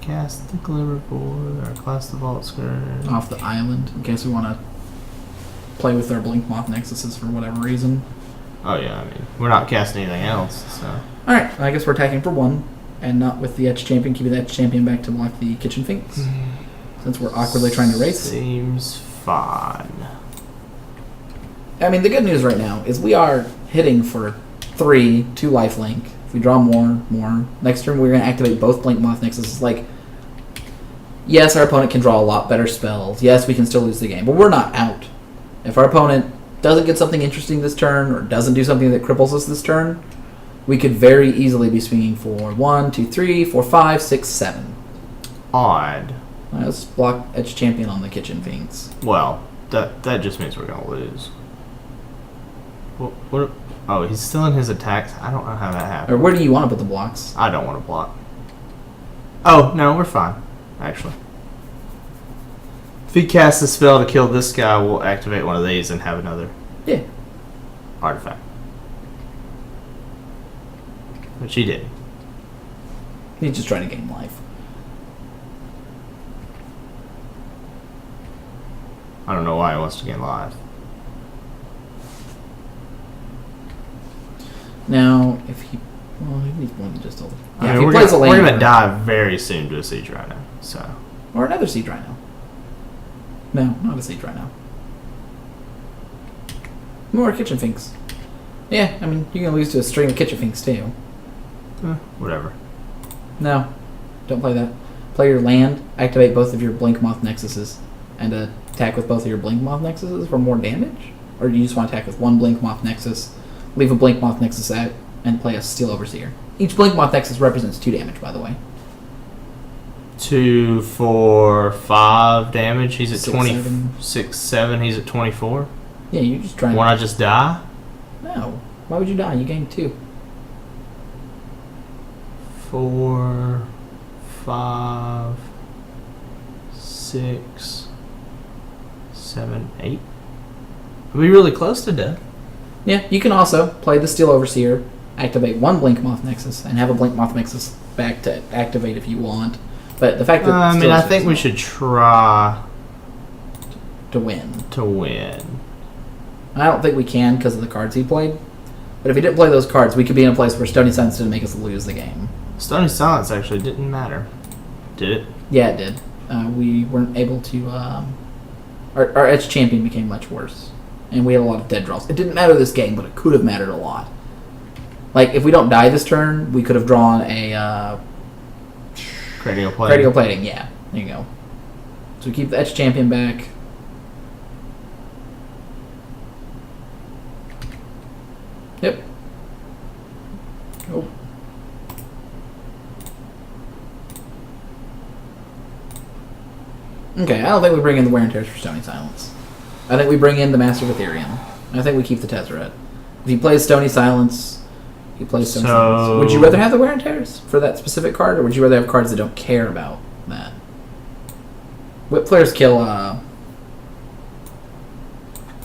Cast the Glimmer Void, or Class the Vault Skirt. Off the island, in case we want to play with our Blink Moth Nexuses for whatever reason. Oh yeah, I mean, we're not casting anything else, so... Alright, I guess we're attacking for 1, and not with the Etch Champion, keeping the Etch Champion back to block the Kitchen Finks. Since we're awkwardly trying to race. Seems fine. I mean, the good news right now is we are hitting for 3, 2 lifelink. If we draw more. Next turn we're going to activate both Blink Moth Nexuses. Like, yes, our opponent can draw a lot better spells. Yes, we can still lose the game, but we're not out. If our opponent doesn't get something interesting this turn, or doesn't do something that cripples us this turn, we could very easily be swinging for 1, 2, 3, 4, 5, 6, 7. Odd. Let's block Edge Champion on the Kitchen Finks. Well, that just means we're going to lose. What? Oh, he's still in his attacks. I don't know how that happened. Or where do you want to put the blocks? I don't want to block. Oh, no, we're fine, actually. If he casts a spell to kill this guy, we'll activate one of these and have another Yeah. artifact. Which he did. He's just trying to gain life. I don't know why he wants to gain life. Now, if he... Well, he needs more than just a... Yeah, if he we're plays a gonna land... die very soon to a siege right now. So. Or another Siege Rhino. No, not a Siege Rhino. More Kitchen Finks. Yeah, I mean, you can lose to a string of Kitchen Finks, too. Whatever. No, don't play that. Play your land, activate both of your Blink Moth Nexuses, and attack with both of your Blink Moth Nexuses for more damage? Or do you just want to attack with one Blink Moth Nexus, leave a Blink Moth Nexus out, and play a Steel Overseer? Each Blink Moth Nexus represents 2 damage, by the way. 2, 4, 5 damage. He's at 6, 26, 7. He's at 24. Yeah, you just try and... Want I just die? No. Why would you die? You gained 2. 4, 5, 6, 7, 8. Are we really close to death? Yeah, you can also play the Steel Overseer, activate one Blink Moth Nexus, and have a Blink Moth Nexus back to activate if you want. But the fact that... I think we should try to win. to win. I don't think we can because of the cards he played. But if he didn't play those cards, we could be in a place where Stony Silence didn't make us lose the game. Stony Silence actually didn't matter. Did it? Yeah, it did. We weren't able to... Our Edge Champion became much worse. And we had a lot of dead draws. It didn't matter this game, but it could have mattered a lot. Like, if we don't die this turn, we could have drawn a... Cranial Plating. Cranial Plating, yeah. There you go. So we keep the Edge Champion back. Yep. Oh. Okay, I don't think we bring in the Wear and Tears for Stony Silence. I think we bring in the Master of Ethereum. I think we keep the Tezzeret. If he plays Stony Silence, he plays Stony Silence. Would you rather have the Wear and Tears for that specific card, or would you rather have cards that don't care about that? Whip players kill... I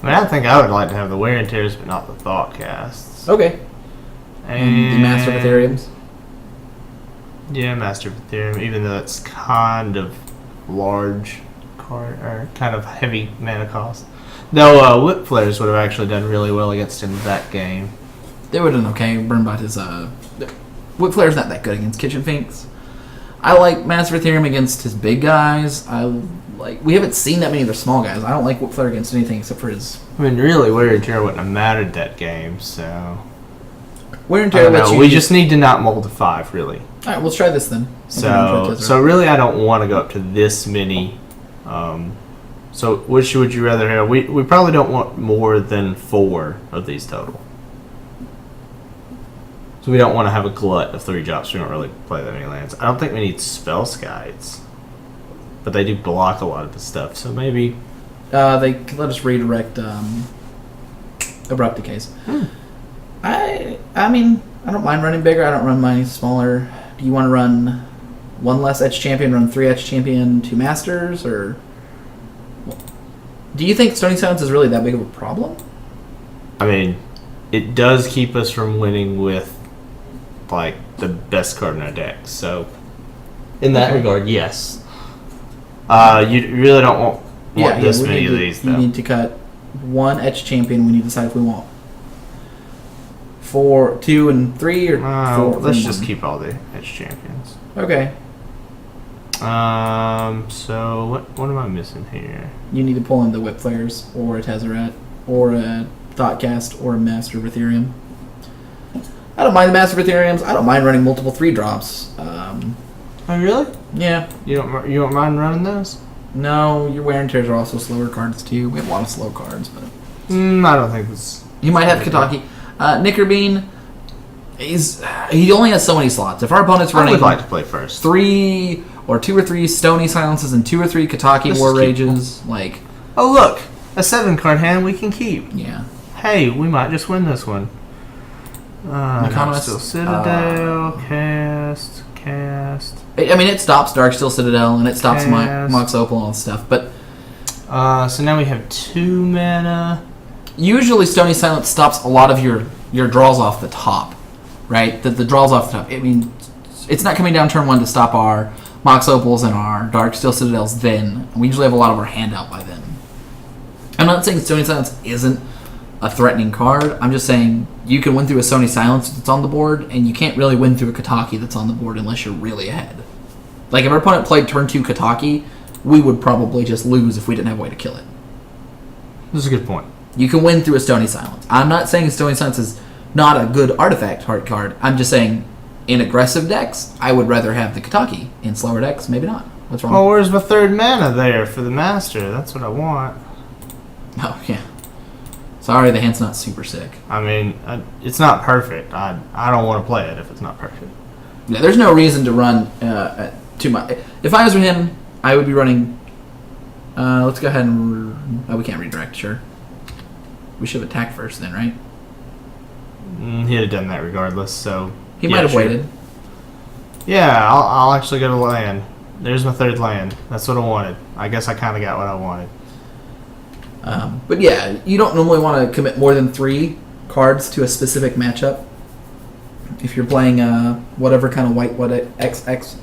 mean, I think I would like to have the Wear and Tears, but not the Thought Casts. Okay. And the Master of Ethereums? Yeah, Master of Ethereum, even though it's kind of large card, or kind of heavy mana cost. Though Whip players would have actually done really well against him that game. They would have done okay. Burnbot is Whip player's not that good against Kitchen Finks. I like Master of Ethereum against his big guys. We haven't seen that many of their small guys. I don't like Whip player against anything except for his... I mean, really, Wear and Tear wouldn't have mattered that game, so... Wear and Tear lets you... We just need to not mold to 5, really. Alright, let's try this then. So really, I don't want to go up to this many. So which would you rather have? We probably don't want more than 4 of these total. So we don't want to have a glut of 3 drops. We don't really play that many lands. I don't think we need Spell Skies. But they do block a lot of the stuff, so maybe... They let us redirect Abrupt Decays. I mean, I don't mind running bigger. I don't run mine smaller. Do you want to run 1 less Edge Champion, run 3 Edge Champion, 2 Masters, or... Do you think Stony Silence is really that big of a problem? I mean, it does keep us from winning with, like, the best card in our deck, so... In that regard, yes. You really don't want this many of these, though. You need to cut 1 Edge Champion. We need to decide if we want 4, 2, and 3, or 4. Let's just keep all the Edge Champions. Okay. So what am I missing here? You need to pull in the Whip players, or a Tezzeret, or a Thoughtcast, or a Master of Ethereum. I don't mind the Master of Ethereums. I don't mind running multiple 3-drops. Oh, really? Yeah. You don't mind running those? No, your Wear and Tears are also slower cards too. We have a lot of slow cards, but I don't think it's... You might have Kataki. Knickerbean, he only has so many slots. If our opponent's running... I would like to play first. 2 or 3 Stony Silences and 2 or 3 Kataki Let's War keep Rages, like... Oh, look! A 7-card hand we can keep. Yeah. Hey, we might just win this one. Economist, Darksteel Citadel, cast. I mean, it stops Darksteel Citadel, and it stops Cast. Mox Opal and all this stuff, but... So now we have 2 mana. Usually Stony Silence stops a lot of your draws off the top, right? The draws off the top. I mean, it's not coming down turn 1 to stop our Mox Opals and our Darksteel Citadels then. We usually have a lot of our hand out by then. I'm not saying Stony Silence isn't a threatening card. I'm just saying you can win through a Stony Silence that's on the board, and you can't really win through a Kataki that's on the board unless you're really ahead. Like, if our opponent played turn 2 Kataki, we would probably just lose if we didn't have a way to kill it. This is a good point. You can win through a Stony Silence. I'm not saying Stony Silence is not a good artifact card. I'm just saying in aggressive decks, I would rather have the Kataki. In slower decks, maybe not. What's wrong? Well, where's my 3rd mana there for the Master? That's what I want. Oh, yeah. Sorry, the hand's not super sick. I mean, it's not perfect. I don't want to play it if it's not perfect. Yeah, there's no reason to run too much. If I was him, I would be running... let's go ahead and... Oh, we can't redirect, sure. We should have attacked first then, right? He'd have done that regardless, so... He might have waited. Yeah, I'll actually go to land. There's my 3rd land. That's what I wanted. I guess I kind of got what I wanted. But yeah, you don't normally want to commit more than 3 cards to a specific matchup. If you're playing whatever kind of white XX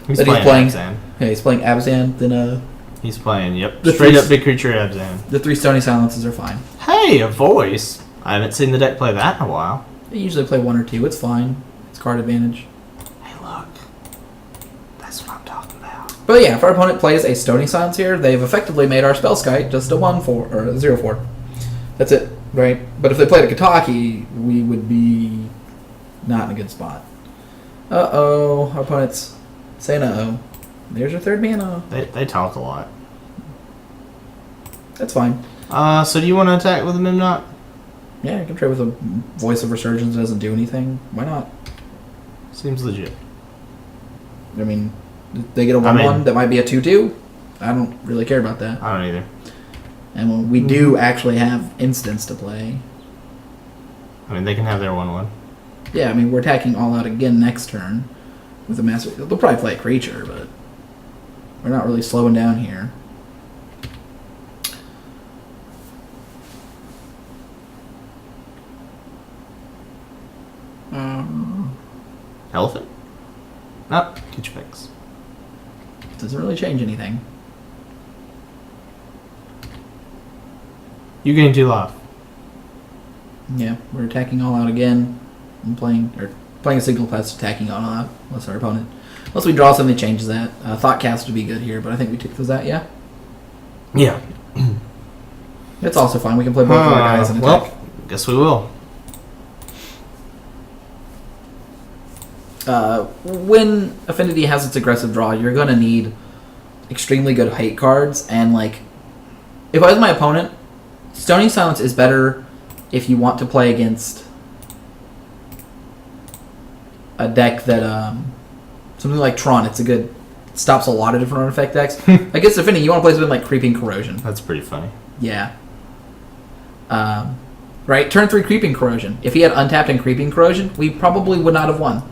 He's that playing he's playing, Abzan. Yeah, he's playing Abzan. Then He's playing, yep. The Straight three- up big creature Abzan. the 3 Stony Silences are fine. Hey, a voice. I haven't seen the deck play that in a while. They usually play 1 or 2. It's fine. It's card advantage. Hey, look. That's what I'm talking about. But yeah, if our opponent plays a Stony Silence here, they've effectively made our Spellskite just a 1/4 or a 0/4. That's it, right? But if they played a Kataki, we would be not in a good spot. Uh-oh, our opponent's saying uh-oh. There's your 3rd mana. They talk a lot. That's fine. So do you want to attack with a Mimnot? Yeah, I can trade with a Voice of Resurgence that doesn't do anything. Why not? Seems legit. I mean, they get a 1/1 that might be a 2/2. I don't really care about that. I don't either. And when we do actually have instants to play. I mean, they can have their 1/1. Yeah, I mean, we're attacking all out again next turn with a Master. They'll probably play a creature, but we're not really slowing down here. Elephant? No, get your picks. Doesn't really change anything. You gain 2 life. Yeah, we're attacking all out again. I'm playing a single pass attacking all out. Unless our opponent, unless we draw something that changes that. Thoughtcast would be good here, but I think we took that. Yeah, Yeah. it's also fine. We can play both of our guys and attack. Well, guess we will. When Affinity has its aggressive draw, you're going to need extremely good hate cards. And, like, if I was my opponent, Stony Silence is better if you want to play against a deck that, something like Tron. It's a good, stops a lot of different artifact decks. Against Affinity, you want to play something like Creeping Corrosion. That's pretty funny. Yeah. Right? Turn 3 Creeping Corrosion. If he had untapped and Creeping Corrosion, we probably would not have won.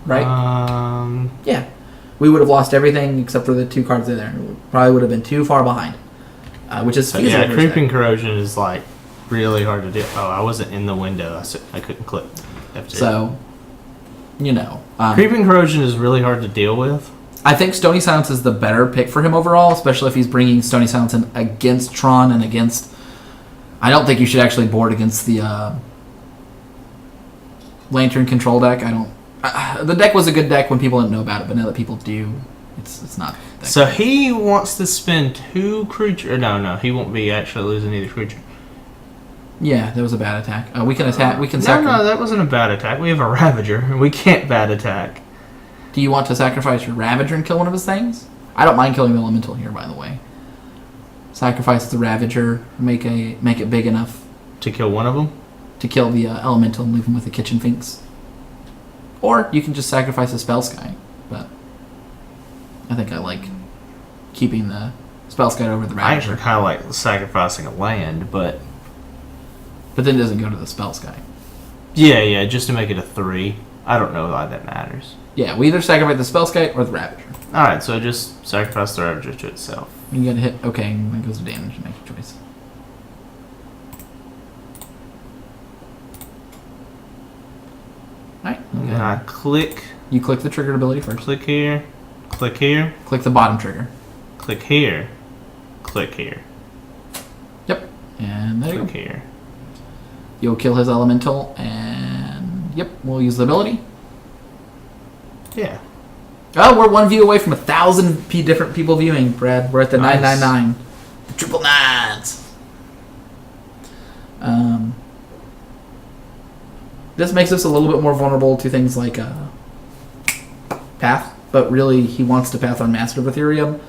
Right? Yeah. We would have lost everything except for the 2 cards in there. We probably would have been too far behind. Which is feasible. Yeah, Creeping Corrosion is like really hard to do. Oh, I wasn't in the window. I couldn't click F2. So, you know. Creeping Corrosion is really hard to deal with. I think Stony Silence is the better pick for him overall, especially if he's bringing Stony Silence in against Tron and against... I don't think you should actually board against the Lantern Control deck. I don't... the deck was a good deck when people didn't know about it, but now that people do, it's not. So he wants to spend 2 creatures. No, he won't be actually losing either creature. Yeah, that was a bad attack. We can attack. We can No, sacrifice. that wasn't a bad attack. We have a Ravager. We can't bad attack. Do you want to sacrifice your Ravager and kill one of his things? I don't mind killing the Elemental here, by the way. sacrifice the Ravager, make it big enough To kill one of them? to kill the Elemental and leave him with the Kitchen Finks. Or you can just sacrifice a Spell Sky, but I think I like keeping the Spell Sky over the I actually Ravager. kind of like sacrificing a land, but But then it doesn't go to the Spell Sky. yeah, just to make it a 3. I don't know why that matters. Yeah, we either sacrifice the Spell Sky or the Ravager. Alright, so just sacrifice the Ravager to itself. You get a hit. Okay, that goes to damage. Make your choice. Alright. And then I click You click the triggered ability first. here, click here, Click the bottom trigger. click here, click here, Yep. And there you click go. here. You'll kill his elemental, and yep, we'll use the ability. Yeah. Oh, we're one view away from 1,000 different people viewing, Brad. We're at the Nice. 999. The triple nines. This makes us a little bit more vulnerable to things like Path, but really he wants to path on Master of Ethereum,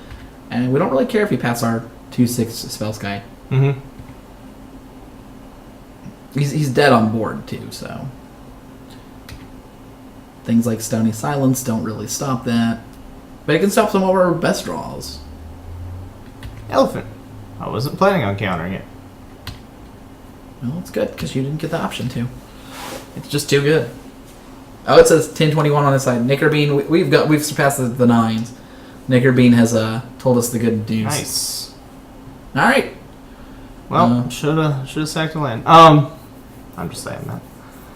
and we don't really care if he paths our 2/6 Spell Sky. Mm-hmm. He's dead on board too, so things like Stony Silence don't really stop that, but it can stop some of our best draws. Elephant. I wasn't planning on countering it. Well, it's good because you didn't get the option to. It's just too good. Oh, it says 1021 on this side. Nickerbean, we've surpassed the 9s. Nickerbean has told us the good news. Nice. All right. Well, shoulda sacked a land. I'm just saying that.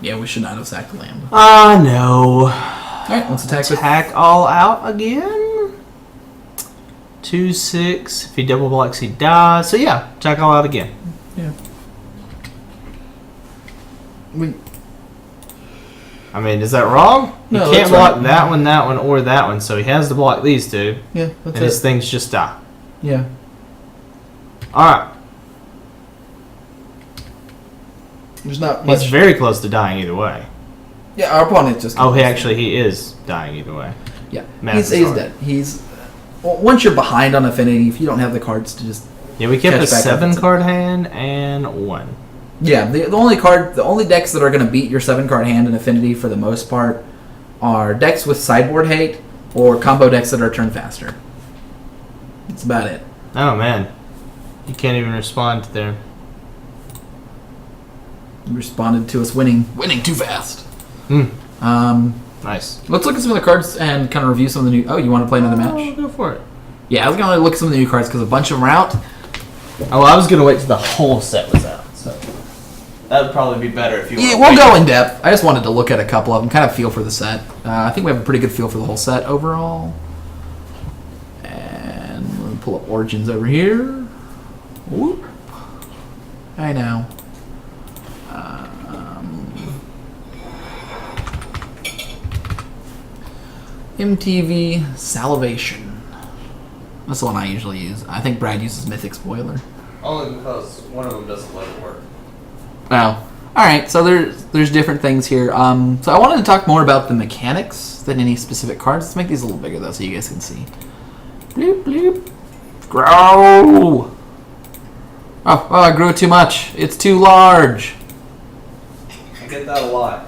Yeah, we should not have sacked the land. No. All right, let's attack with. Attack all out again. 2/6. If he double blocks, he dies. So yeah, attack all out again. Yeah. I mean, is that wrong? No, You can't that's block right. that one, or that one. So he has to block these two, Yeah, and that's his it. things just die. Yeah. All right. There's not He's much. very close to dying either way. Yeah, our opponent just. Oh, he is dying either way. Yeah, Math he's is hard. dead. Well, once you're behind on Affinity, if you don't have the cards to just. Yeah, we kept Catch a back up. 7-card hand and 1. Yeah, the only decks that are going to beat your 7-card hand in Affinity for the most part are decks with sideboard hate or combo decks that are turn faster. That's about it. Oh man, you can't even respond to their. You responded to us winning too fast. Hmm. Um, Nice. let's look at some of the cards and kind of review some of the new. Oh, you want to play another Oh, match? go for it. Yeah, I was going to look at some of the new cards because a bunch of them are out. Oh, I was gonna wait till the whole set was out. So that would probably be better if you. Yeah, we'll go in depth. I just wanted to look at a couple of them, kind of feel for the set. I think we have a pretty good feel for the whole set overall. And we'll pull up Origins over here. Whoop. I know. MTV Salivation. That's the one I usually use. I think Brad uses Mythic Spoiler. Only because one of them doesn't let it work. Oh, all right. So there's different things here. So I wanted to talk more about the mechanics than any specific cards. Let's make these a little bigger though, so you guys can see. Bloop bloop. Grow. Oh, I grew it too much. It's too large. I get that a lot.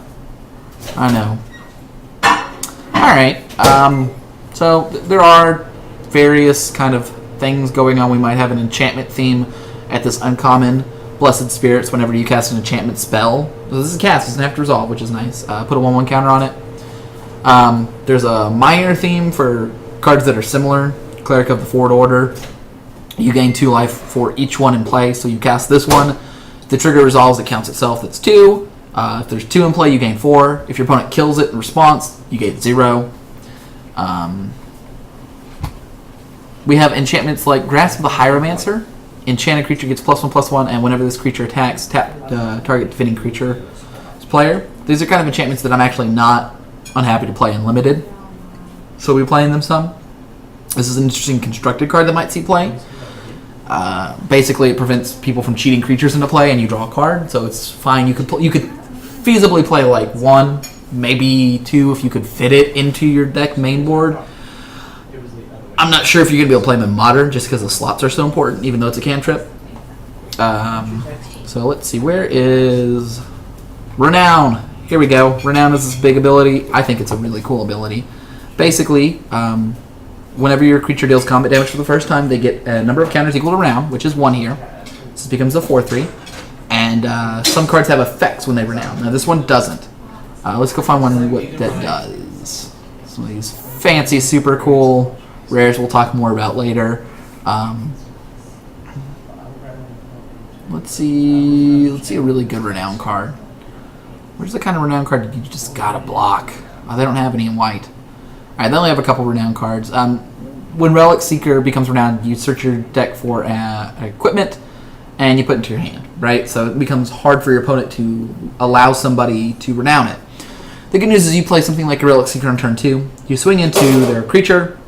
I know. All right. So there are various kind of things going on. We might have an enchantment theme at this uncommon. Blessed Spirits whenever you cast an enchantment spell. So this is a cast, it doesn't have to resolve, which is nice. Put a 1/1 counter on it. There's a minor theme for cards that are similar. Cleric of the Forward Order. You gain 2 life for each one in play, so you cast this one. If the trigger resolves, it counts itself, that's 2. If there's 2 in play, you gain 4. If your opponent kills it in response, you get 0. We have enchantments like Grasp of the Hieromancer. Enchanted creature gets +1/+1, and whenever this creature attacks, tap target defending creature's player. These are kind of enchantments that I'm actually not unhappy to play in Limited, so we'll be playing them some. This is an interesting constructed card that might see play. Basically, it prevents people from cheating creatures into play, and you draw a card, so it's fine. You could feasibly play like 1, maybe 2 if you could fit it into your deck main board. I'm not sure if you're going to be able to play them in Modern just because the slots are so important, even though it's a cantrip. So let's see. Where is Renown? Here we go. Renown is this big ability. I think it's a really cool ability. Basically, whenever your creature deals combat damage for the first time, they get a number of counters equal to Renown, which is 1 here. This becomes a 4/3. And some cards have effects when they Renown. Now this one doesn't. Let's go find one what that does. Some of these fancy, super cool rares we'll talk more about later. Let's see a really good Renown card. Where's the kind of Renown card you just gotta block? Oh, they don't have any in white. Alright, they only have a couple Renown cards. When Relic Seeker becomes Renowned, you search your deck for equipment, and you put it into your hand, right? So it becomes hard for your opponent to allow somebody to Renown it. The good news is you play something like a Relic Seeker on turn 2, you swing into their creature,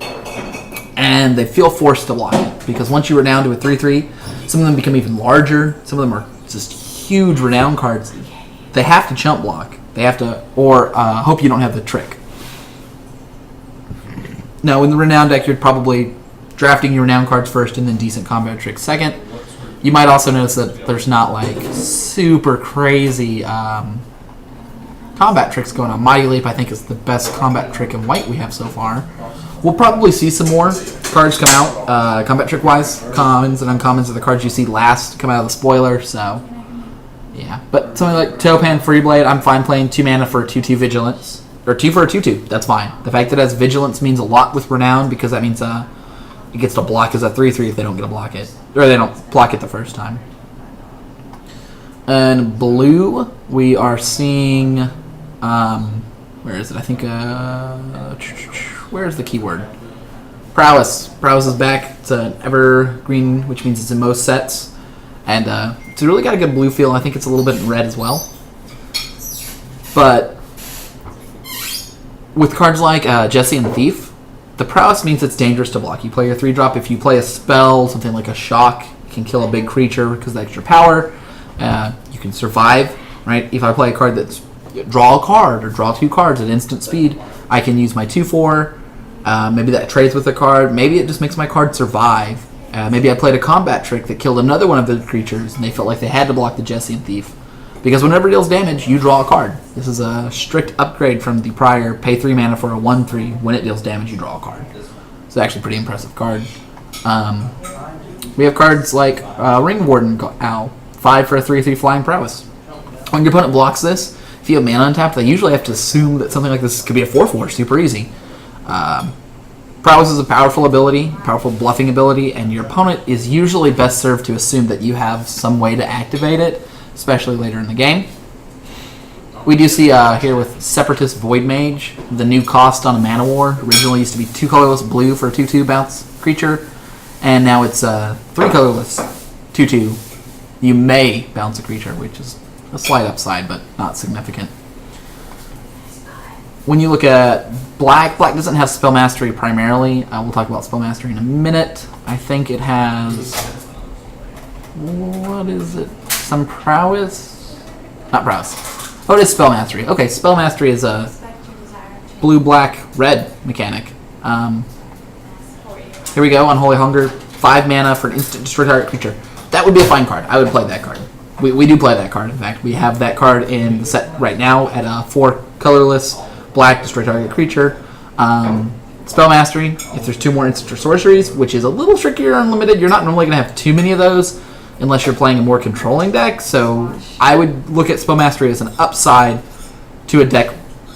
and they feel forced to block it. Because once you Renown to a 3/3, some of them become even larger, some of them are just huge Renown cards. They have to chump block. They have to, or hope you don't have the trick. Now, in the Renown deck, you're probably drafting your Renown cards first and then decent combat tricks second. You might also notice that there's not like super crazy combat tricks going on. Mighty Leap, I think, is the best combat trick in white we have so far. We'll probably see some more cards come out, combat trick-wise. Commons and uncommons are the cards you see last come out of the spoiler, so yeah. But something like Topan Freeblade, I'm fine playing 2 mana for a 2/2 Vigilance. Or 2 for a 2/2, that's fine. The fact that it has Vigilance means a lot with Renown because that means it gets to block as a 3/3 if they don't get to block it. Or they don't block it the first time. And blue, we are seeing... where is it? I think... where's the keyword? Prowess. Prowess is back. It's an evergreen, which means it's in most sets. And it's really got a good blue feel. I think it's a little bit in red as well. But with cards like Jesse and Thief, the Prowess means it's dangerous to block. You play your 3-drop. If you play a spell, something like a Shock, you can kill a big creature because of the extra power. You can survive, right? If I play a card that's draw a card or draw 2 cards at instant speed, I can use my 2/4. Maybe that trades with a card. Maybe it just makes my card survive. Maybe I played a combat trick that killed another one of the creatures, and they felt like they had to block the Jesse and Thief. Because whenever it deals damage, you draw a card. This is a strict upgrade from the prior pay 3 mana for a 1/3. When it deals damage, you draw a card. It's actually a pretty impressive card. We have cards like Ring Warden Owl, 5 for a 3/3 flying prowess. When your opponent blocks this, if you have mana untapped, they usually have to assume that something like this could be a 4/4, super easy. Prowess is a powerful ability, powerful bluffing ability, and your opponent is usually best served to assume that you have some way to activate it, especially later in the game. We do see here with Separatist Void Mage, the new cost on a Mana War. Originally used to be 2 colorless blue for a 2/2 bounce creature, and now it's 3 colorless 2/2. You may bounce a creature, which is a slight upside, but not significant. When you look at Black doesn't have Spell Mastery primarily. We'll talk about Spell Mastery in a minute. I think it has... what is it? Some Prowess? Not Prowess. Oh, it is Spell Mastery. Okay, Spell Mastery is a blue, black, red mechanic. Here we go, Unholy Hunger. 5 mana for an instant destroy target creature. That would be a fine card. I would play that card. We do play that card. In fact, we have that card in the set right now at 4 colorless, black, destroy target creature. Spell Mastery, if there's 2 more instant or sorceries, which is a little trickier on limited, you're not normally going to have too many of those unless you're playing a more controlling deck. So I would look at Spell Mastery as an upside to a deck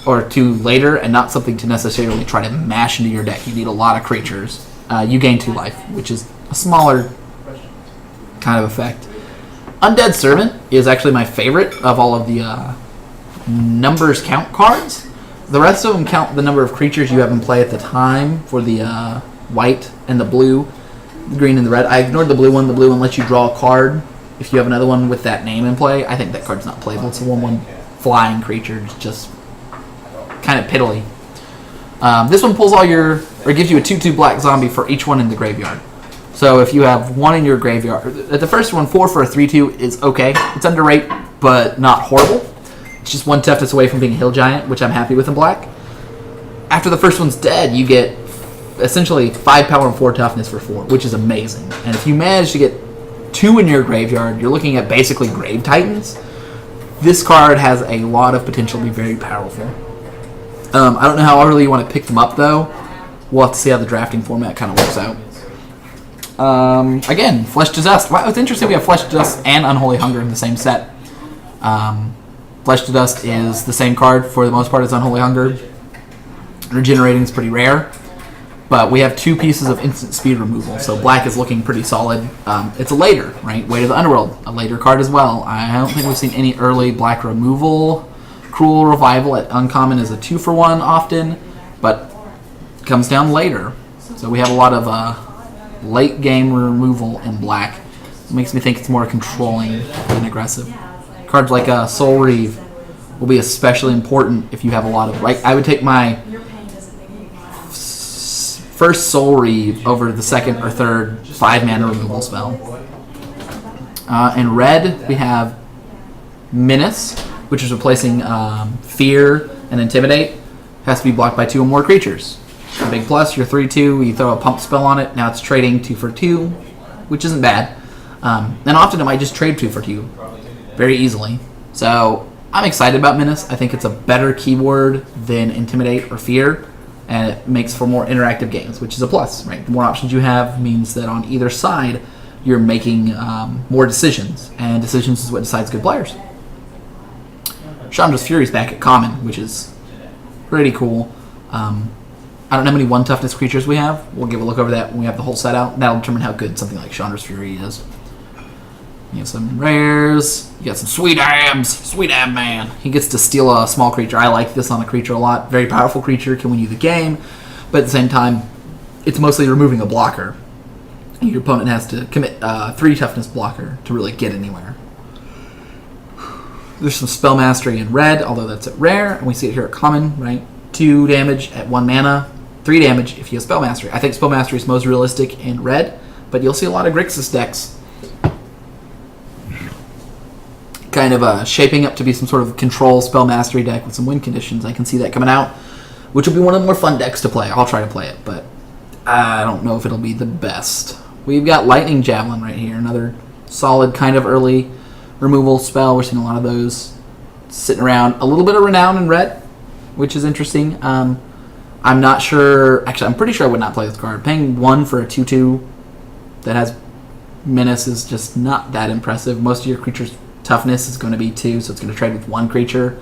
or 2 later and not something to necessarily try to mash into your deck. You need a lot of creatures. You gain 2 life, which is a smaller kind of effect. Undead Servant is actually my favorite of all of the numbers count cards. The rest of them count the number of creatures you have in play at the time for the white and the blue, the green and the red. I ignored the blue one. The blue one lets you draw a card. If you have another one with that name in play, I think that card's not playable. It's a 1/1 flying creature. It's just kind of piddly. This one pulls all your, or gives you a 2/2 black zombie for each one in the graveyard. So if you have 1 in your graveyard, at the first one, 4 for a 3/2 is okay. It's underrated, but not horrible. It's just 1 toughness away from being a hill giant, which I'm happy with in black. After the first one's dead, you get essentially 5 power and 4 toughness for 4, which is amazing. And if you manage to get 2 in your graveyard, you're looking at basically Grave Titans. This card has a lot of potential to be very powerful. I don't know how early you want to pick them up, though. We'll have to see how the drafting format kind of works out. Again, Flesh to Dust. Wow, it's interesting we have Flesh to Dust and Unholy Hunger in the same set. Flesh to Dust is the same card for the most part as Unholy Hunger. Regenerating is pretty rare. But we have 2 pieces of instant speed removal, so black is looking pretty solid. It's a later, right? Way to the Underworld, a later card as well. I don't think we've seen any early black removal. Cruel Revival at uncommon is a 2-for-1 often, but comes down later. So we have a lot of late game removal in black. It makes me think it's more controlling than aggressive. Cards like Soul Reeve will be especially important if you have a lot of... Like, I would take my first Soul Reeve over the second or third 5-mana removal spell. In red, we have Menace, which is replacing Fear and Intimidate. Has to be blocked by 2 or more creatures. A big plus, you're 3-2, you throw a pump spell on it, now it's trading 2 for 2, which isn't bad. And often it might just trade 2 for 2 very easily. So I'm excited about Menace. I think it's a better keyword than Intimidate or Fear, and it makes for more interactive games, which is a plus, right? The more options you have means that on either side you're making more decisions, and decisions is what decides good players. Chandra's Fury's back at common, which is pretty cool. I don't know how many 1 toughness creatures we have. We'll give a look over that when we have the whole set out. That'll determine how good something like Chandra's Fury is. You have some rares. You got some Sweet Abs. Sweet Ab Man. He gets to steal a small creature. I like this on a creature a lot. Very powerful creature, can win you the game. But at the same time, it's mostly removing a blocker. Your opponent has to commit 3 toughness blocker to really get anywhere. There's some Spell Mastery in red, although that's at rare. And we see it here at common, right? 2 damage at 1 mana. 3 damage if you have Spell Mastery. I think Spell Mastery is most realistic in red, but you'll see a lot of Grixis decks kind of shaping up to be some sort of control Spell Mastery deck with some win conditions. I can see that coming out, which will be one of the more fun decks to play. I'll try to play it, but I don't know if it'll be the best. We've got Lightning Javelin right here, another solid kind of early removal spell. We're seeing a lot of those sitting around. A little bit of Renown in red, which is interesting. I'm not sure. Actually, I'm pretty sure I would not play this card. Paying 1 for a 2/2 that has Menace is just not that impressive. Most of your creatures' toughness is going to be 2, so it's going to trade with 1 creature.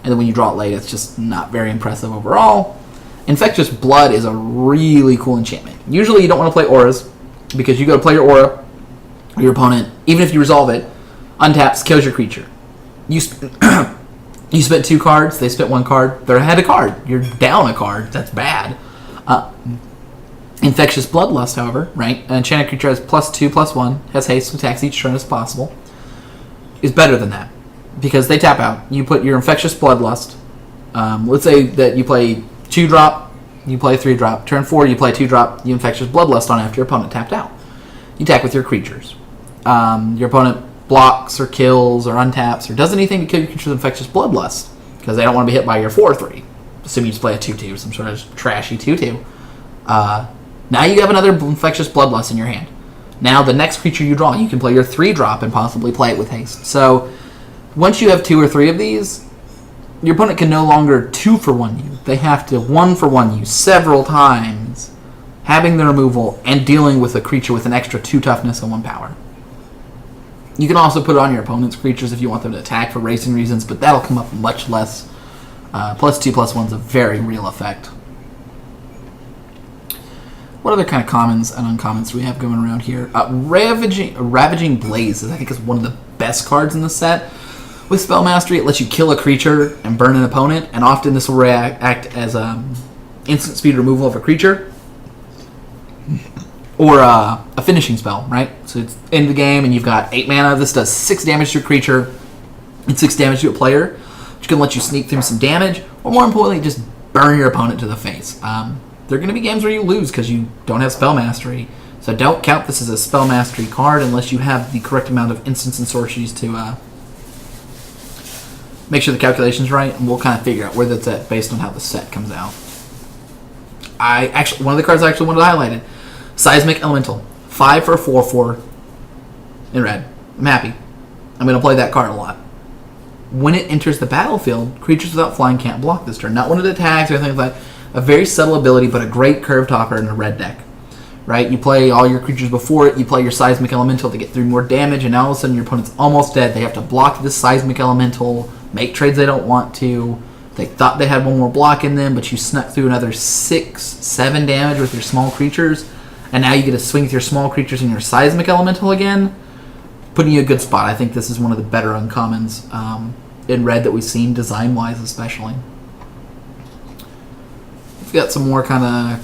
And then when you draw it late, it's just not very impressive overall. Infectious Blood is a really cool enchantment. Usually you don't want to play auras, because you go to play your aura, your opponent, even if you resolve it, untaps, kills your creature. You spent 2 cards, they spent 1 card, they're ahead a card. You're down a card, that's bad. Infectious Bloodlust, however, right? An enchanted creature has +2/+1, has haste, attacks each turn as possible, is better than that. Because they tap out. You put your Infectious Bloodlust, let's say that you play 2-drop, you play 3-drop, turn 4 you play 2-drop, you Infectious Bloodlust on after your opponent tapped out. You attack with your creatures. Your opponent blocks or kills or untaps or does anything to kill your creature's Infectious Bloodlust because they don't want to be hit by your 4/3. Assuming you just play a 2/2, some sort of trashy 2/2. Now you have another Infectious Bloodlust in your hand. Now the next creature you draw, you can play your 3-drop and possibly play it with haste. So once you have 2 or 3 of these, your opponent can no longer 2-for-1 you. They have to 1-for-1 you several times, having the removal and dealing with a creature with an extra 2 toughness and 1 power. You can also put it on your opponent's creatures if you want them to attack for racing reasons, but that'll come up much less. +2/+1 is a very real effect. What other kind of commons and uncommons do we have going around here? Ravaging Blaze, I think, is one of the best cards in the set. With Spell Mastery, it lets you kill a creature and burn an opponent, and often this will act as instant speed removal of a creature. Or a finishing spell, right? So it's in the game and you've got 8 mana. This does 6 damage to your creature and 6 damage to a player, which can let you sneak through some damage, or more importantly, just burn your opponent to the face. There are going to be games where you lose because you don't have Spell Mastery. So don't count this as a Spell Mastery card unless you have the correct amount of instants and sorceries to make sure the calculation's right, and we'll kind of figure out where that's at based on how the set comes out. one of the cards I actually wanted to highlight it. Seismic Elemental. 5 for 4/4 in red. I'm happy. I'm going to play that card a lot. When it enters the battlefield, creatures without flying can't block this turn. Not when it attacks or anything like that. A very subtle ability, but a great curve topper in a red deck. Right? You play all your creatures before it, you play your Seismic Elemental to get through more damage, and now all of a sudden your opponent's almost dead. They have to block this Seismic Elemental, make trades they don't want to. They thought they had one more block in them, but you snuck through another 6-7 damage with your small creatures, and now you get to swing with your small creatures and your Seismic Elemental again, putting you in a good spot. I think this is one of the better uncommons in red that we've seen, design-wise especially. We've got some more kind of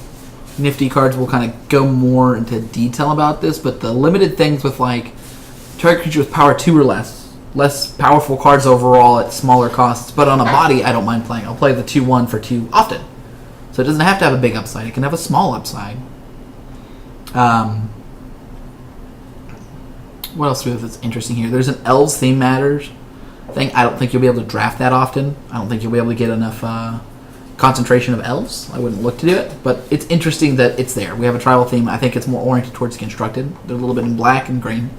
nifty cards. We'll kind of go more into detail about this, but the limited things with like target creature with power 2 or less powerful cards overall at smaller costs, but on a body I don't mind playing. I'll play the 2/1 for 2 often. So it doesn't have to have a big upside, it can have a small upside. What else do we have that's interesting here? There's an Elves Theme Matters thing. I don't think you'll be able to draft that often. I don't think you'll be able to get enough concentration of elves. I wouldn't look to do it, but it's interesting that it's there. We have a tribal theme. I think it's more oriented towards constructed. They're a little bit in black and green.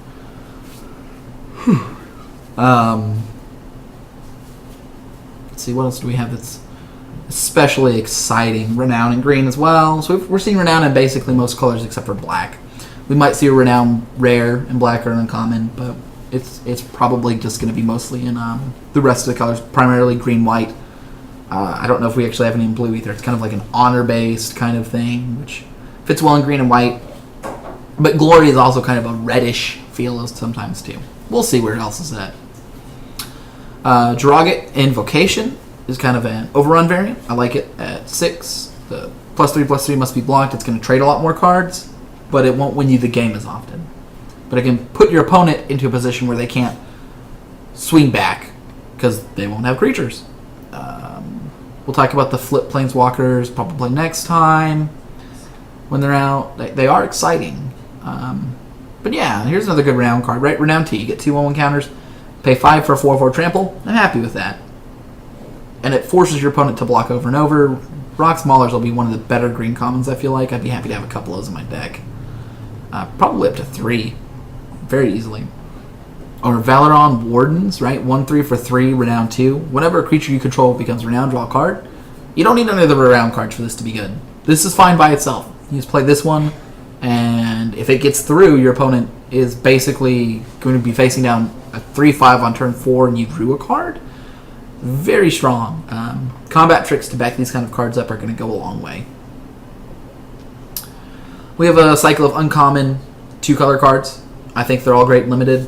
Let's see, what else do we have that's especially exciting? Renown in green as well. So we're seeing Renown in basically most colors except for black. We might see a Renown rare in black or uncommon, but it's probably just going to be mostly in the rest of the colors, primarily green-white. I don't know if we actually have any in blue either. It's kind of like an honor-based kind of thing, which fits well in green and white. But Glory is also kind of a reddish feel sometimes too. We'll see where else is at. Jiragat Invocation is kind of an overrun variant. I like it at 6. The +3/+3 must be blocked. It's going to trade a lot more cards, but it won't win you the game as often. But it can put your opponent into a position where they can't swing back because they won't have creatures. We'll talk about the flip planeswalkers probably next time when they're out. They are exciting. But yeah, here's another good Renown card, right? Renown T. You get 2 1/1 counters, pay 5 for a 4/4 trample. I'm happy with that. And it forces your opponent to block over and over. Rock's Maulers will be one of the better green commons, I feel like. I'd be happy to have a couple of those in my deck. Probably up to 3. Very easily. Or Valeron Wardens, right? 1/3 for 3, Renown 2. Whenever a creature you control becomes Renown, draw a card. You don't need any of the Renown cards for this to be good. This is fine by itself. You just play this one, and if it gets through, your opponent is basically going to be facing down a 3/5 on turn 4, and you drew a card. Very strong. Combat tricks to back these kind of cards up are going to go a long way. We have a cycle of uncommon 2-color cards. I think they're all great and limited.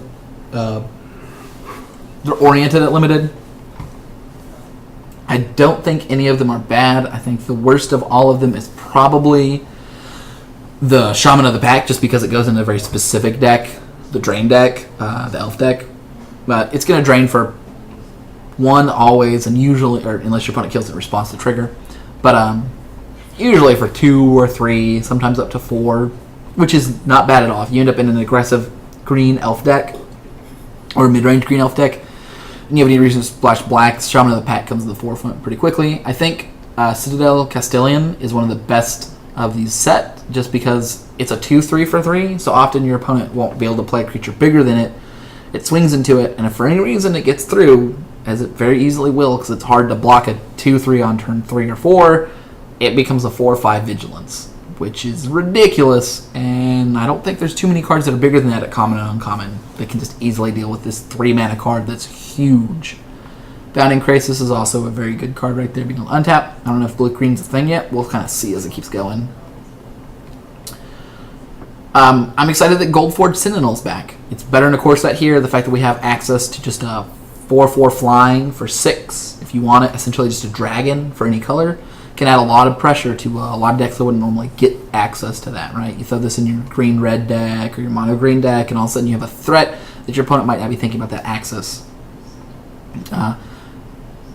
They're oriented at limited. I don't think any of them are bad. I think the worst of all of them is probably the Shaman of the Pack, just because it goes in a very specific deck, the Drain deck, the Elf deck. But it's going to drain for 1 always, and usually, or unless your opponent kills it in response to trigger. But usually for 2 or 3, sometimes up to 4, which is not bad at all. If you end up in an aggressive green elf deck, or mid-range green elf deck, and you have any reason to splash black, Shaman of the Pack comes to the forefront pretty quickly. I think Citadel Castellan is one of the best of these set, just because it's a 2/3 for 3, so often your opponent won't be able to play a creature bigger than it. It swings into it, and if for any reason it gets through, as it very easily will, because it's hard to block a 2/3 on turn 3 or 4, it becomes a 4/5 Vigilance, which is ridiculous, and I don't think there's too many cards that are bigger than that at common and uncommon that can just easily deal with this 3-mana card that's huge. Bounding Crisis is also a very good card right there, being able to untap. I don't know if blue-green's a thing yet. We'll kind of see as it keeps going. I'm excited that Goldforge Sentinel's back. It's better in a core set here. The fact that we have access to just a 4/4 flying for 6, if you want it, essentially just a dragon for any color, can add a lot of pressure to a lot of decks that wouldn't normally get access to that, right? You throw this in your green-red deck or your mono-green deck, and all of a sudden you have a threat that your opponent might not be thinking about that access.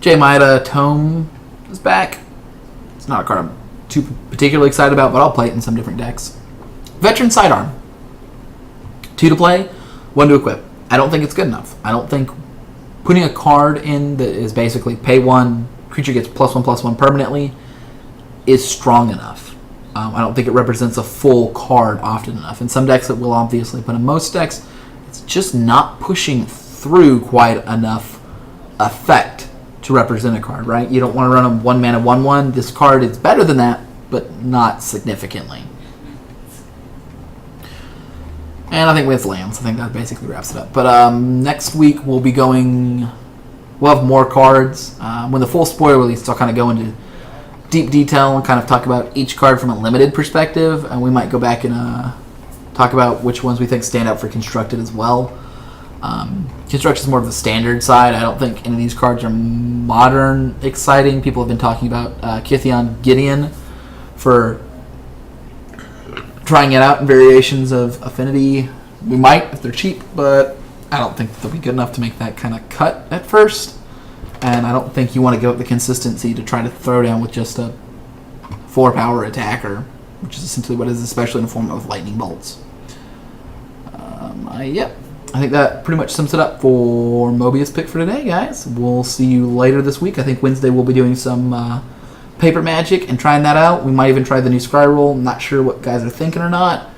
Jaemaida Tome is back. It's not a card I'm too particularly excited about, but I'll play it in some different decks. Veteran Sidearm. 2 to play, 1 to equip. I don't think it's good enough. I don't think putting a card in that is basically pay 1, creature gets +1/+1 permanently, is strong enough. I don't think it represents a full card often enough. In some decks it will, obviously, but in most decks it's just not pushing through quite enough effect to represent a card, right? You don't want to run a 1 mana 1/1. This card is better than that, but not significantly. And I think with lands, I think that basically wraps it up. But next week we'll have more cards. When the full spoiler release, I'll kind of go into deep detail and kind of talk about each card from a limited perspective, and we might go back and talk about which ones we think stand out for Constructed as well. Constructed is more of the standard side. I don't think any of these cards are modern exciting. People have been talking about Kytheon Gideon for trying it out in variations of Affinity. We might if they're cheap, but I don't think they'll be good enough to make that kind of cut at first. And I don't think you want to give up the consistency to try to throw down with just a 4-power attacker, which is essentially what it is, especially in the form of lightning bolts. Yep. I think that pretty much sums it up for Mobius pick for today, guys. We'll see you later this week. I think Wednesday we'll be doing some paper magic and trying that out. We might even try the new Scry roll. I'm not sure what guys are thinking or not.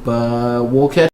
But we'll catch